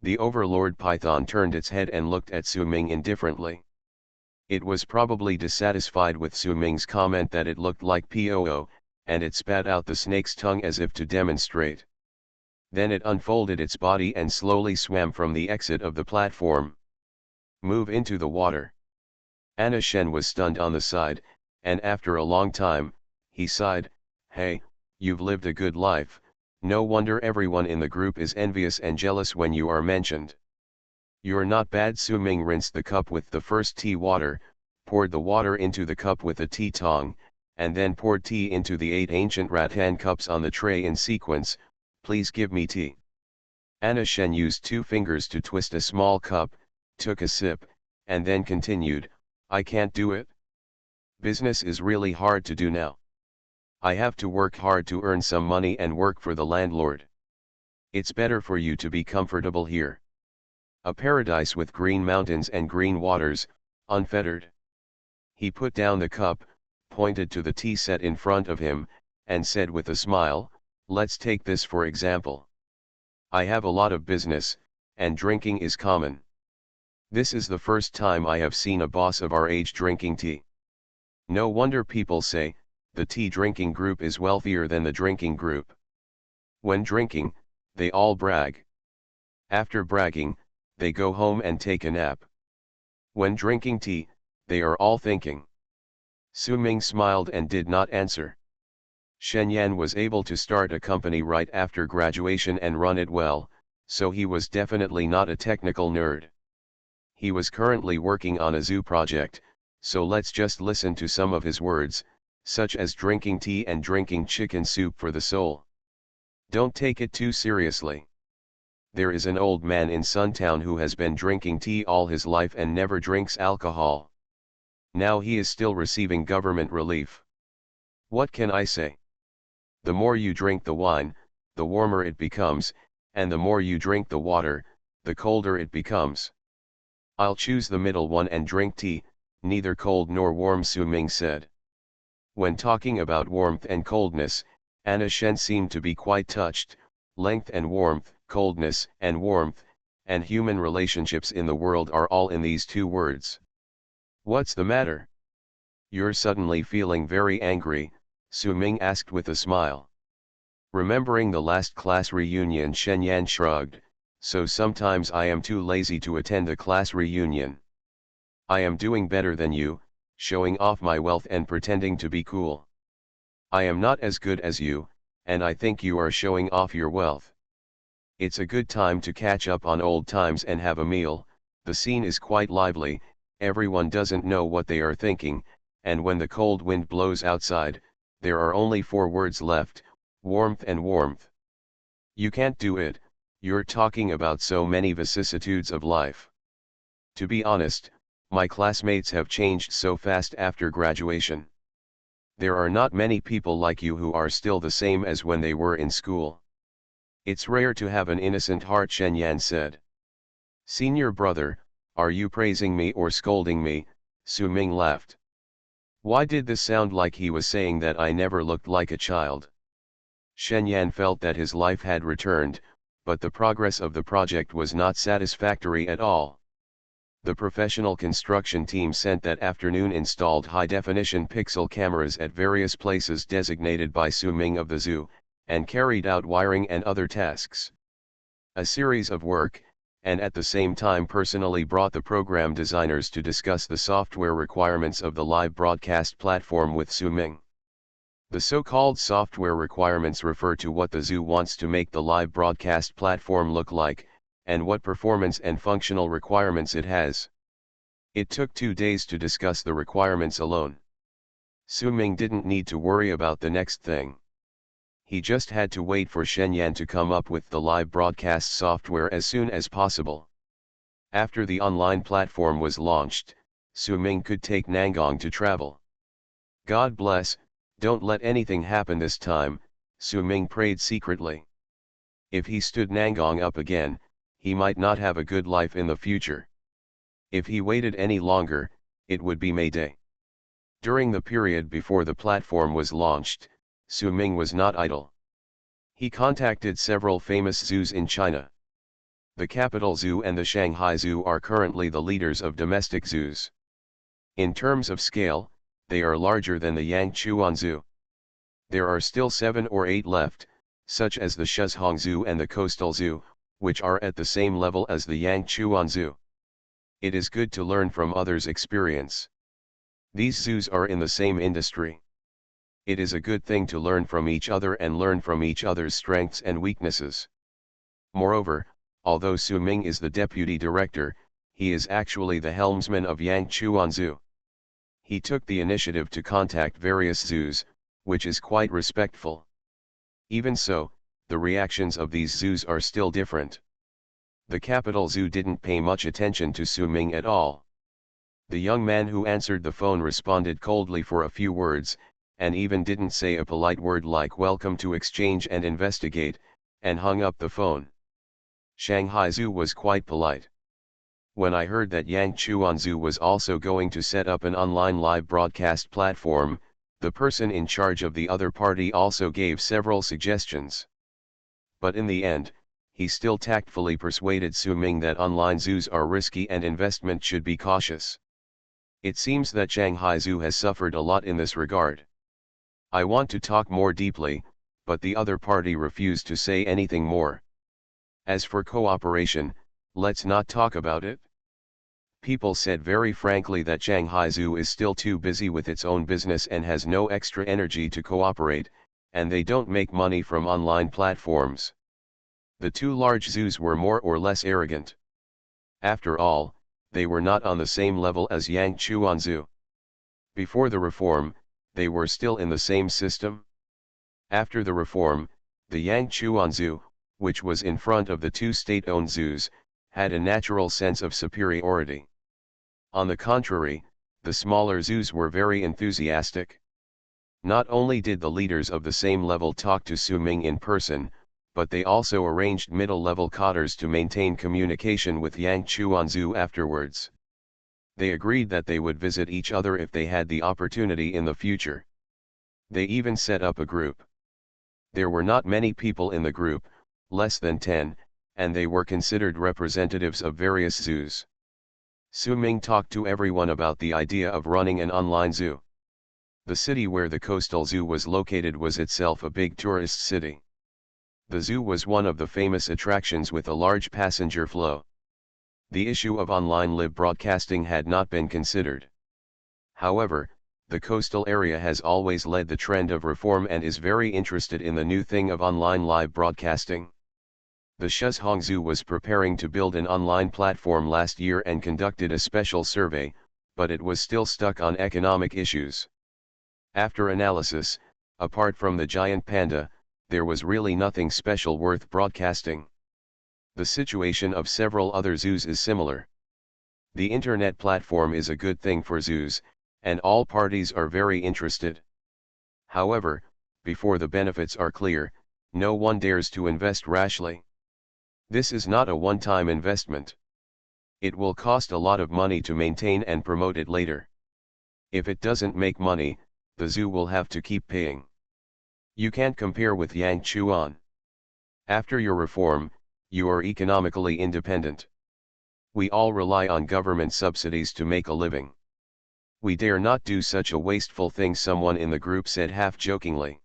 A: The overlord python turned its head and looked at Su-Ming indifferently. It was probably dissatisfied with Su-Ming's comment that it looked like POO, and it spat out the snake's tongue as if to demonstrate. Then it unfolded its body and slowly swam from the exit of the platform. Move into the water. Anna Shen was stunned on the side, and after a long time, he sighed, "Hey, you've lived a good life, No wonder everyone in the group is envious and jealous when you are mentioned. You're not bad. Su Ming rinsed the cup with the first tea water, poured the water into the cup with a tea tong, and then poured tea into the 8 ancient rattan cups on the tray in sequence. Please give me tea. Anna Shen used 2 fingers to twist a small cup, took a sip, and then continued, I can't do it. Business is really hard to do now. I have to work hard to earn some money and work for the landlord. It's better for you to be comfortable here. A paradise with green mountains and green waters, unfettered. He put down the cup, pointed to the tea set in front of him, and said with a smile, let's take this for example. I have a lot of business, and drinking is common. This is the first time I have seen a boss of our age drinking tea. No wonder people say, the tea drinking group is wealthier than the drinking group. When drinking, they all brag. After bragging, they go home and take a nap. When drinking tea, they are all thinking. Su Ming smiled and did not answer. Shen Yan was able to start a company right after graduation and run it well, so he was definitely not a technical nerd. He was currently working on a zoo project, so let's just listen to some of his words, such as drinking tea and drinking chicken soup for the soul. Don't take it too seriously. There is an old man in Suntown who has been drinking tea all his life and never drinks alcohol. Now he is still receiving government relief. What can I say? The more you drink the wine, the warmer it becomes, and the more you drink the water, the colder it becomes. I'll choose the middle one and drink tea, neither cold nor warm, Su Ming said. When talking about warmth and coldness, Anna Shen seemed to be quite touched. Length and warmth, coldness and warmth, and human relationships in the world are all in these 2 words. What's the matter? You're suddenly feeling very angry, Su Ming asked with a smile. Remembering the last class reunion, Shen Yan shrugged, so sometimes I am too lazy to attend a class reunion. I am doing better than you, showing off my wealth and pretending to be cool. I am not as good as you, and I think you are showing off your wealth. It's a good time to catch up on old times and have a meal. The scene is quite lively, everyone doesn't know what they are thinking, and when the cold wind blows outside, there are only 4 words left, warmth and warmth. You can't do it, you're talking about so many vicissitudes of life. To be honest, my classmates have changed so fast after graduation. There are not many people like you who are still the same as when they were in school. It's rare to have an innocent heart, Shen Yan said. Senior brother, are you praising me or scolding me? Su Ming laughed. Why did this sound like he was saying that I never looked like a child? Shen Yan felt that his life had returned, but the progress of the project was not satisfactory at all. The professional construction team sent that afternoon installed high-definition pixel cameras at various places designated by Su Ming of the zoo, and carried out wiring and other tasks. A series of work, and at the same time personally brought the program designers to discuss the software requirements of the live broadcast platform with Su Ming. The so-called software requirements refer to what the zoo wants to make the live broadcast platform look like, and what performance and functional requirements it has. It took 2 days to discuss the requirements alone. Su Ming didn't need to worry about the next thing. He just had to wait for Shen Yan to come up with the live broadcast software as soon as possible. After the online platform was launched, Su Ming could take Nangong to travel. God bless, don't let anything happen this time, Su Ming prayed secretly. If he stood Nangong up again, he might not have a good life in the future. If he waited any longer, it would be May Day. During the period before the platform was launched, Su Ming was not idle. He contacted several famous zoos in China. The Capital Zoo and the Shanghai Zoo are currently the leaders of domestic zoos. In terms of scale, they are larger than the Yangchuan Zoo. There are still 7 or 8 left, such as the Shuzhong Zoo and the Coastal Zoo, which are at the same level as the Yangchuan Zoo. It is good to learn from others' experience. These zoos are in the same industry. It is a good thing to learn from each other and learn from each other's strengths and weaknesses. Moreover, although Su Ming is the deputy director, he is actually the helmsman of Yangchuan Zoo. He took the initiative to contact various zoos, which is quite respectful. Even so, the reactions of these zoos are still different. The capital zoo didn't pay much attention to Su Ming at all. The young man who answered the phone responded coldly for a few words, and even didn't say a polite word like welcome to exchange and investigate, and hung up the phone. Shanghai Zoo was quite polite. When I heard that Yangchuan Zoo was also going to set up an online live broadcast platform, the person in charge of the other party also gave several suggestions. But in the end, he still tactfully persuaded Su Ming that online zoos are risky and investment should be cautious. It seems that Shanghai Zoo has suffered a lot in this regard. I want to talk more deeply, but the other party refused to say anything more. As for cooperation, let's not talk about it. People said very frankly that Shanghai Zoo is still too busy with its own business and has no extra energy to cooperate, and they don't make money from online platforms. The two large zoos were more or less arrogant. After all, they were not on the same level as Yangchuan Zoo. Before the reform, they were still in the same system. After the reform, the Yangchuan Zoo, which was in front of the two state-owned zoos, had a natural sense of superiority. On the contrary, the smaller zoos were very enthusiastic. Not only did the leaders of the same level talk to Su Ming in person, but they also arranged middle-level cotters to maintain communication with Yangchuan Zoo afterwards. They agreed that they would visit each other if they had the opportunity in the future. They even set up a group. There were not many people in the group, less than 10, and they were considered representatives of various zoos. Su Ming talked to everyone about the idea of running an online zoo. The city where the coastal zoo was located was itself a big tourist city. The zoo was one of the famous attractions with a large passenger flow. The issue of online live broadcasting had not been considered. However, the coastal area has always led the trend of reform and is very interested in the new thing of online live broadcasting. The Shuzhong Zoo was preparing to build an online platform last year and conducted a special survey, but it was still stuck on economic issues. After analysis, apart from the giant panda, there was really nothing special worth broadcasting. The situation of several other zoos is similar. The internet platform is a good thing for zoos, and all parties are very interested. However, before the benefits are clear, no one dares to invest rashly. This is not a one-time investment. It will cost a lot of money to maintain and promote it later. If it doesn't make money, the zoo will have to keep paying. You can't compare with Yangchuan. After your reform, you are economically independent. We all rely on government subsidies to make a living. We dare not do such a wasteful thing, someone in the group said half-jokingly.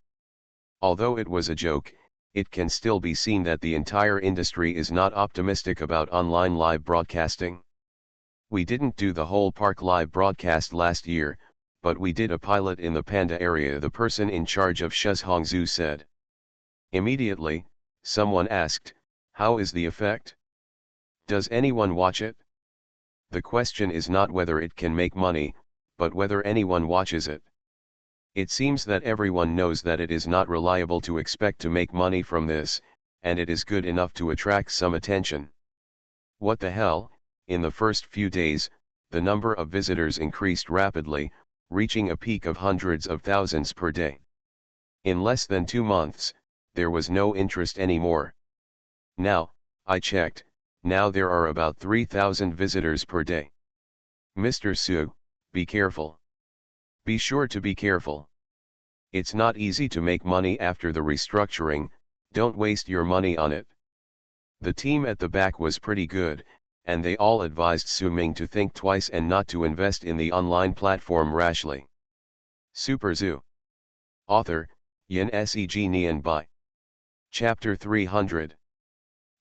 A: Although it was a joke, it can still be seen that the entire industry is not optimistic about online live broadcasting. We didn't do the whole park live broadcast last year, but we did a pilot in the panda area, the person in charge of Shuzhong Zoo said. Immediately, someone asked, how is the effect? Does anyone watch it? The question is not whether it can make money, but whether anyone watches it. It seems that everyone knows that it is not reliable to expect to make money from this, and it is good enough to attract some attention. What the hell? In the first few days, the number of visitors increased rapidly, reaching a peak of hundreds of thousands per day. In less than 2 months, there was no interest anymore. Now, I checked, now there are about 3,000 visitors per day. Mr. Su, be careful. Be sure to be careful. It's not easy to make money after the restructuring, don't waste your money on it. The team at the back was pretty good, and they all advised Su Ming to think twice and not to invest in the online platform rashly. Super Zoo. Author, Yin Seg Nian Bai. Chapter 300.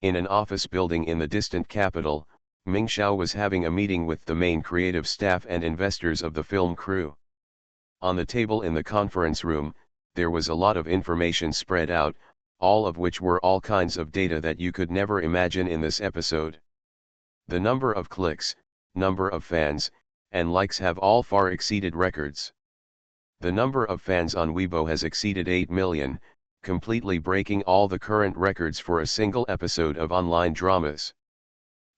A: In an office building in the distant capital, Ming Xiao was having a meeting with the main creative staff and investors of the film crew. On the table in the conference room, there was a lot of information spread out, all of which were all kinds of data that you could never imagine in this episode. The number of clicks, number of fans, and likes have all far exceeded records. The number of fans on Weibo has exceeded 8 million, completely breaking all the current records for a single episode of online dramas.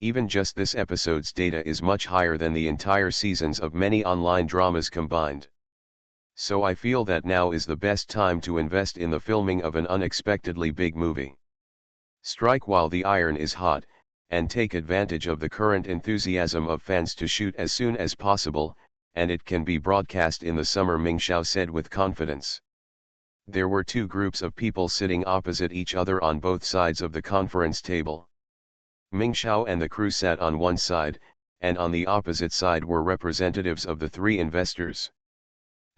A: Even just this episode's data is much higher than the entire seasons of many online dramas combined. So I feel that now is the best time to invest in the filming of an unexpectedly big movie. Strike while the iron is hot, and take advantage of the current enthusiasm of fans to shoot as soon as possible, and it can be broadcast in the summer, Ming Xiao said with confidence. There were two groups of people sitting opposite each other on both sides of the conference table. Ming Xiao and the crew sat on one side, and on the opposite side were representatives of the three investors.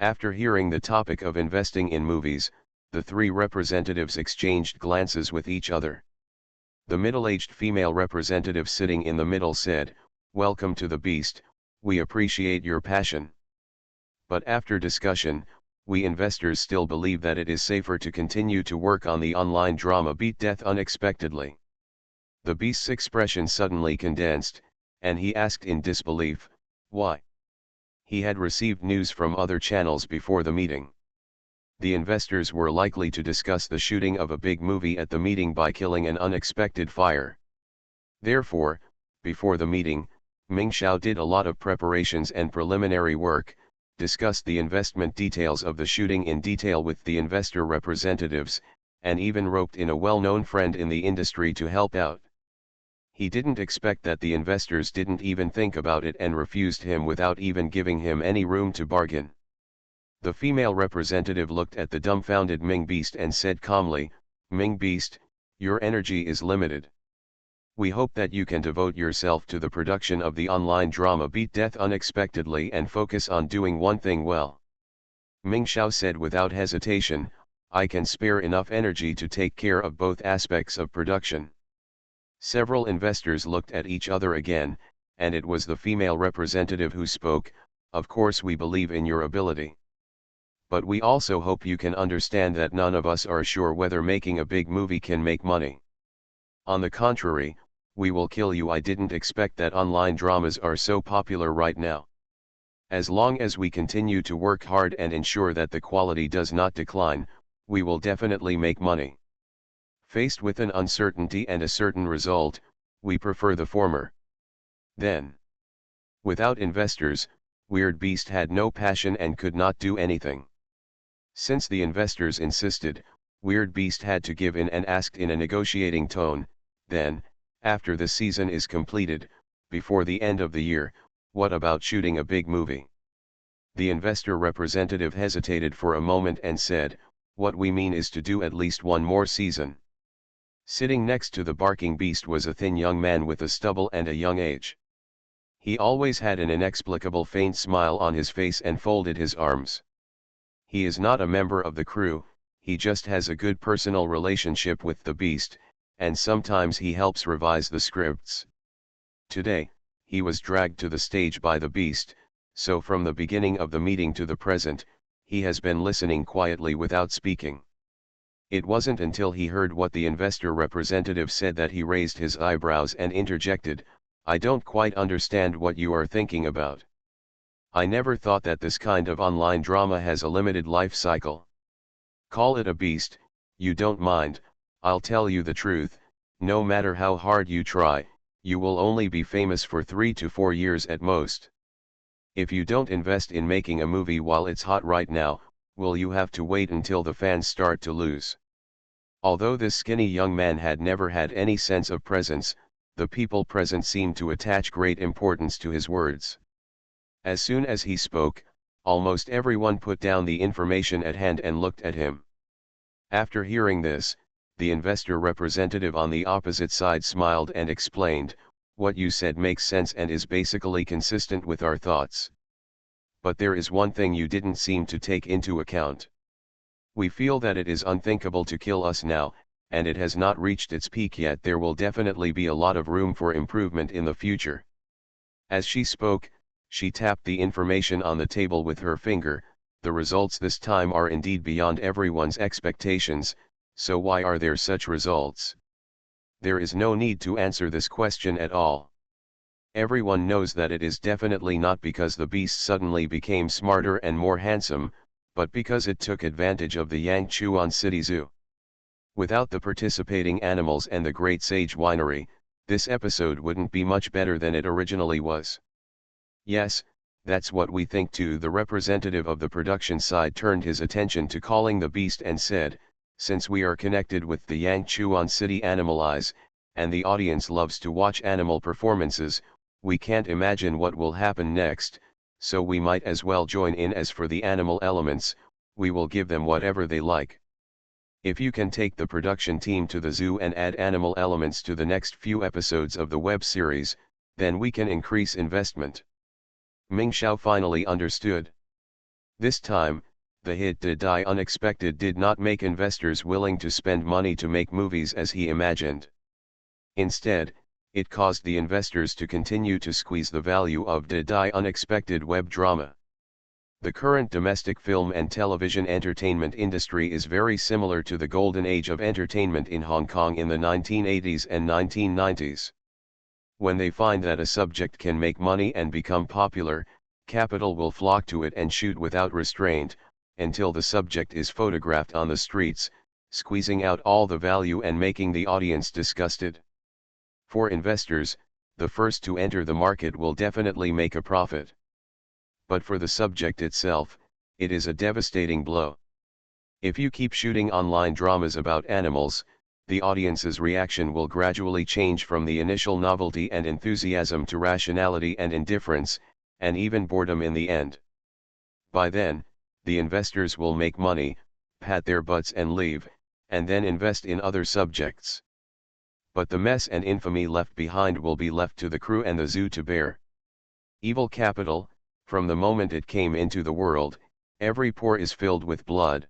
A: After hearing the topic of investing in movies, the three representatives exchanged glances with each other. The middle-aged female representative sitting in the middle said, "Welcome to the Beast, we appreciate your passion. But after discussion, we investors still believe that it is safer to continue to work on the online drama Beat Death Unexpectedly." The Beast's expression suddenly condensed, and he asked in disbelief, "Why?" He had received news from other channels before the meeting. The investors were likely to discuss the shooting of a big movie at the meeting by killing an unexpected fire. Therefore, before the meeting, Ming Xiao did a lot of preparations and preliminary work, discussed the investment details of the shooting in detail with the investor representatives, and even roped in a well-known friend in the industry to help out. He didn't expect that the investors didn't even think about it and refused him without even giving him any room to bargain. The female representative looked at the dumbfounded Ming Beast and said calmly, "Ming Beast, your energy is limited. We hope that you can devote yourself to the production of the online drama Beat Death Unexpectedly and focus on doing one thing well." Ming Xiao said without hesitation, "I can spare enough energy to take care of both aspects of production." Several investors looked at each other again, and it was the female representative who spoke, "Of course we believe in your ability. But we also hope you can understand that none of us are sure whether making a big movie can make money. On the contrary, we will kill you. I didn't expect that online dramas are so popular right now. As long as we continue to work hard and ensure that the quality does not decline, we will definitely make money. Faced with an uncertainty and a certain result, we prefer the former." Then, without investors, Weird Beast had no passion and could not do anything. Since the investors insisted, Weird Beast had to give in and asked in a negotiating tone, "Then, after the season is completed, before the end of the year, what about shooting a big movie?" The investor representative hesitated for a moment and said, "What we mean is to do at least one more season." Sitting next to the barking beast was a thin young man with a stubble and a young age. He always had an inexplicable faint smile on his face and folded his arms. He is not a member of the crew, he just has a good personal relationship with the beast, and sometimes he helps revise the scripts. Today, he was dragged to the stage by the beast, so from the beginning of the meeting to the present, he has been listening quietly without speaking. It wasn't until he heard what the investor representative said that he raised his eyebrows and interjected, "I don't quite understand what you are thinking about. I never thought that this kind of online drama has a limited life cycle. Call it a beast, you don't mind. I'll tell you the truth, no matter how hard you try, you will only be famous for 3 to 4 years at most. If you don't invest in making a movie while it's hot right now, will you have to wait until the fans start to lose?" Although this skinny young man had never had any sense of presence, the people present seemed to attach great importance to his words. As soon as he spoke, almost everyone put down the information at hand and looked at him. After hearing this, the investor representative on the opposite side smiled and explained, "What you said makes sense and is basically consistent with our thoughts. But there is one thing you didn't seem to take into account. We feel that it is unthinkable to kill us now, and it has not reached its peak yet. There will definitely be a lot of room for improvement in the future." As she spoke, she tapped the information on the table with her finger, The results this time are indeed beyond everyone's expectations, so why are there such results? There is no need to answer this question at all. Everyone knows that it is definitely not because the beast suddenly became smarter and more handsome, but because it took advantage of the Yangchuan City Zoo. Without the participating animals and the Great Sage Winery, this episode wouldn't be much better than it originally was. Yes, that's what we think too. The representative of the production side turned his attention to calling the beast and said, since we are connected with the Yangchuan City Animalize, and the audience loves to watch animal performances, we can't imagine what will happen next, so we might as well join in. As for the animal elements, we will give them whatever they like. If you can take the production team to the zoo and add animal elements to the next few episodes of the web series, then we can increase investment. Ming Xiao finally understood. This time, the hit Did Die Unexpected did not make investors willing to spend money to make movies as he imagined. Instead, it caused the investors to continue to squeeze the value of Did Die Unexpected web drama. The current domestic film and television entertainment industry is very similar to the golden age of entertainment in Hong Kong in the 1980s and 1990s. When they find that a subject can make money and become popular, capital will flock to it and shoot without restraint, until the subject is photographed on the streets, squeezing out all the value and making the audience disgusted. For investors, the first to enter the market will definitely make a profit. But for the subject itself, it is a devastating blow. If you keep shooting online dramas about animals, the audience's reaction will gradually change from the initial novelty and enthusiasm to rationality and indifference, and even boredom in the end. By then, the investors will make money, pat their butts and leave, and then invest in other subjects. But the mess and infamy left behind will be left to the crew and the zoo to bear. Evil capital, from the moment it came into the world, every pore is filled with blood.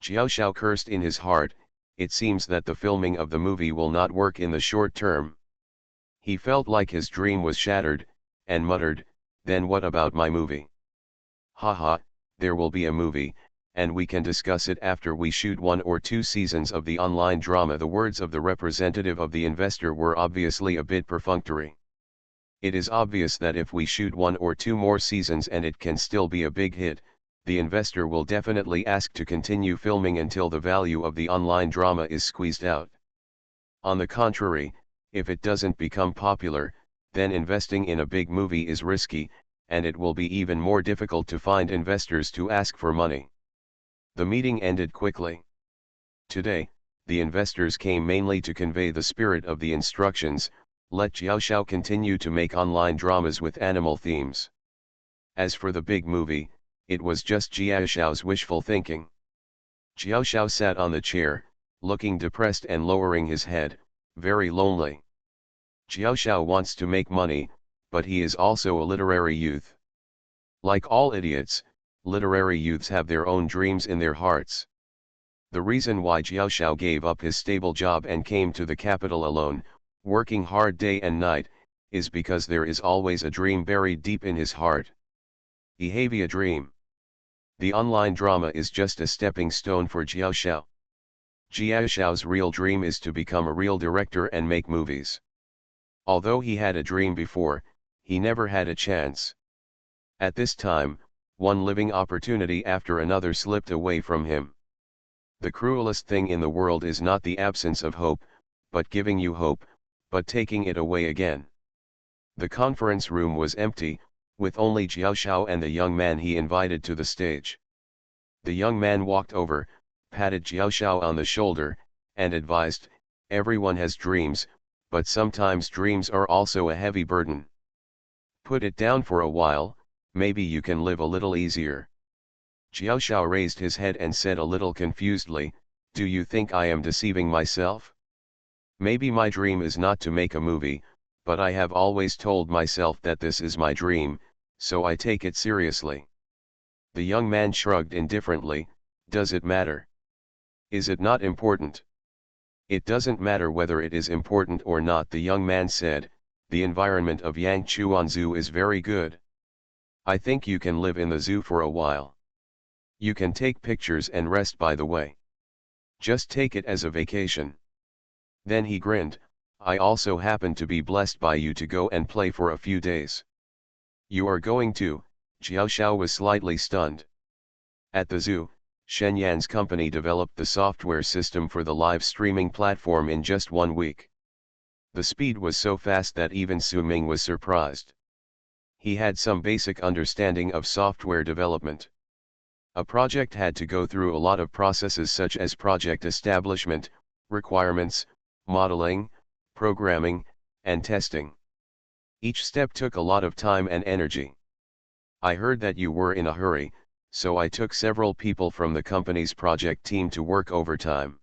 A: Xiao Xiao cursed in his heart. It seems that the filming of the movie will not work in the short term. He felt like his dream was shattered, and muttered, then what about my movie? Haha, there will be a movie, and we can discuss it after we shoot 1 or 2 seasons of the online drama. The words of the representative of the investor were obviously a bit perfunctory. It is obvious that if we shoot 1 or 2 more seasons and it can still be a big hit, the investor will definitely ask to continue filming until the value of the online drama is squeezed out. On the contrary, if it doesn't become popular, then investing in a big movie is risky, and it will be even more difficult to find investors to ask for money. The meeting ended quickly. Today, the investors came mainly to convey the spirit of the instructions: let Xiao Xiao continue to make online dramas with animal themes. As for the big movie, it was just Xiao Xiao's wishful thinking. Xiao Xiao sat on the chair, looking depressed and lowering his head, very lonely. Xiao Xiao wants to make money, but he is also a literary youth. Like all idiots, literary youths have their own dreams in their hearts. The reason why Xiao Xiao gave up his stable job and came to the capital alone, working hard day and night, is because there is always a dream buried deep in his heart. He have a dream. The online drama is just a stepping stone for Xiao Xiao. Xiao Xiao's real dream is to become a real director and make movies. Although he had a dream before, he never had a chance. At this time, one living opportunity after another slipped away from him. The cruelest thing in the world is not the absence of hope, but giving you hope, but taking it away again. The conference room was empty, with only Xiao Xiao and the young man he invited to the stage. The young man walked over, patted Xiao Xiao on the shoulder, and advised, everyone has dreams, but sometimes dreams are also a heavy burden. Put it down for a while, maybe you can live a little easier. Xiao Xiao raised his head and said a little confusedly, do you think I am deceiving myself? Maybe my dream is not to make a movie, but I have always told myself that this is my dream, so I take it seriously. The young man shrugged indifferently, does it matter? Is it not important? It doesn't matter whether it is important or not, the young man said, the environment of Yangchuan Zoo is very good. I think you can live in the zoo for a while. You can take pictures and rest by the way. Just take it as a vacation. Then he grinned, I also happen to be blessed by you to go and play for a few days. You are going to, Xiao Xiao was slightly stunned. At the zoo, Shen Yan's company developed the software system for the live streaming platform in just 1 week. The speed was so fast that even Su Ming was surprised. He had some basic understanding of software development. A project had to go through a lot of processes such as project establishment, requirements, modeling, programming, and testing. Each step took a lot of time and energy. I heard that you were in a hurry, so I took several people from the company's project team to work overtime.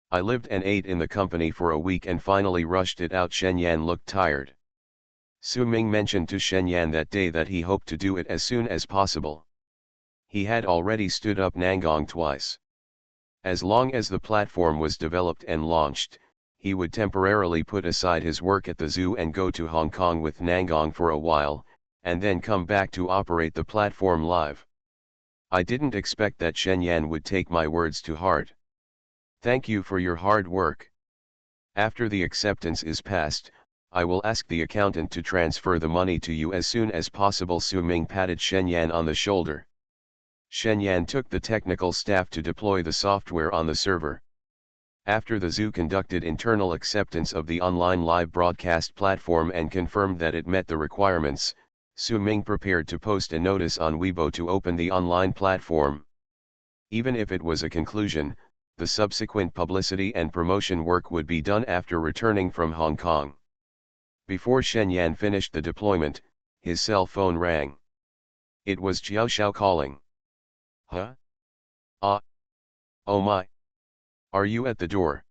A: I lived and ate in the company for a week and finally rushed it out. Shen Yan looked tired. Su Ming mentioned to Shen Yan that day that he hoped to do it as soon as possible. He had already stood up Nangong twice. As long as the platform was developed and launched, he would temporarily put aside his work at the zoo and go to Hong Kong with Nangong for a while, and then come back to operate the platform live. I didn't expect that Shen Yan would take my words to heart. Thank you for your hard work. After the acceptance is passed, I will ask the accountant to transfer the money to you as soon as possible. Su Ming patted Shen Yan on the shoulder. Shen Yan took the technical staff to deploy the software on the server. After the zoo conducted internal acceptance of the online live broadcast platform and confirmed that it met the requirements, Su Ming prepared to post a notice on Weibo to open the online platform. Even if it was a conclusion, the subsequent publicity and promotion work would be done after returning from Hong Kong. Before Shen Yan finished the deployment, his cell phone rang. It was Xiao Xiao calling. Huh? Ah. Oh my. Are you at the door?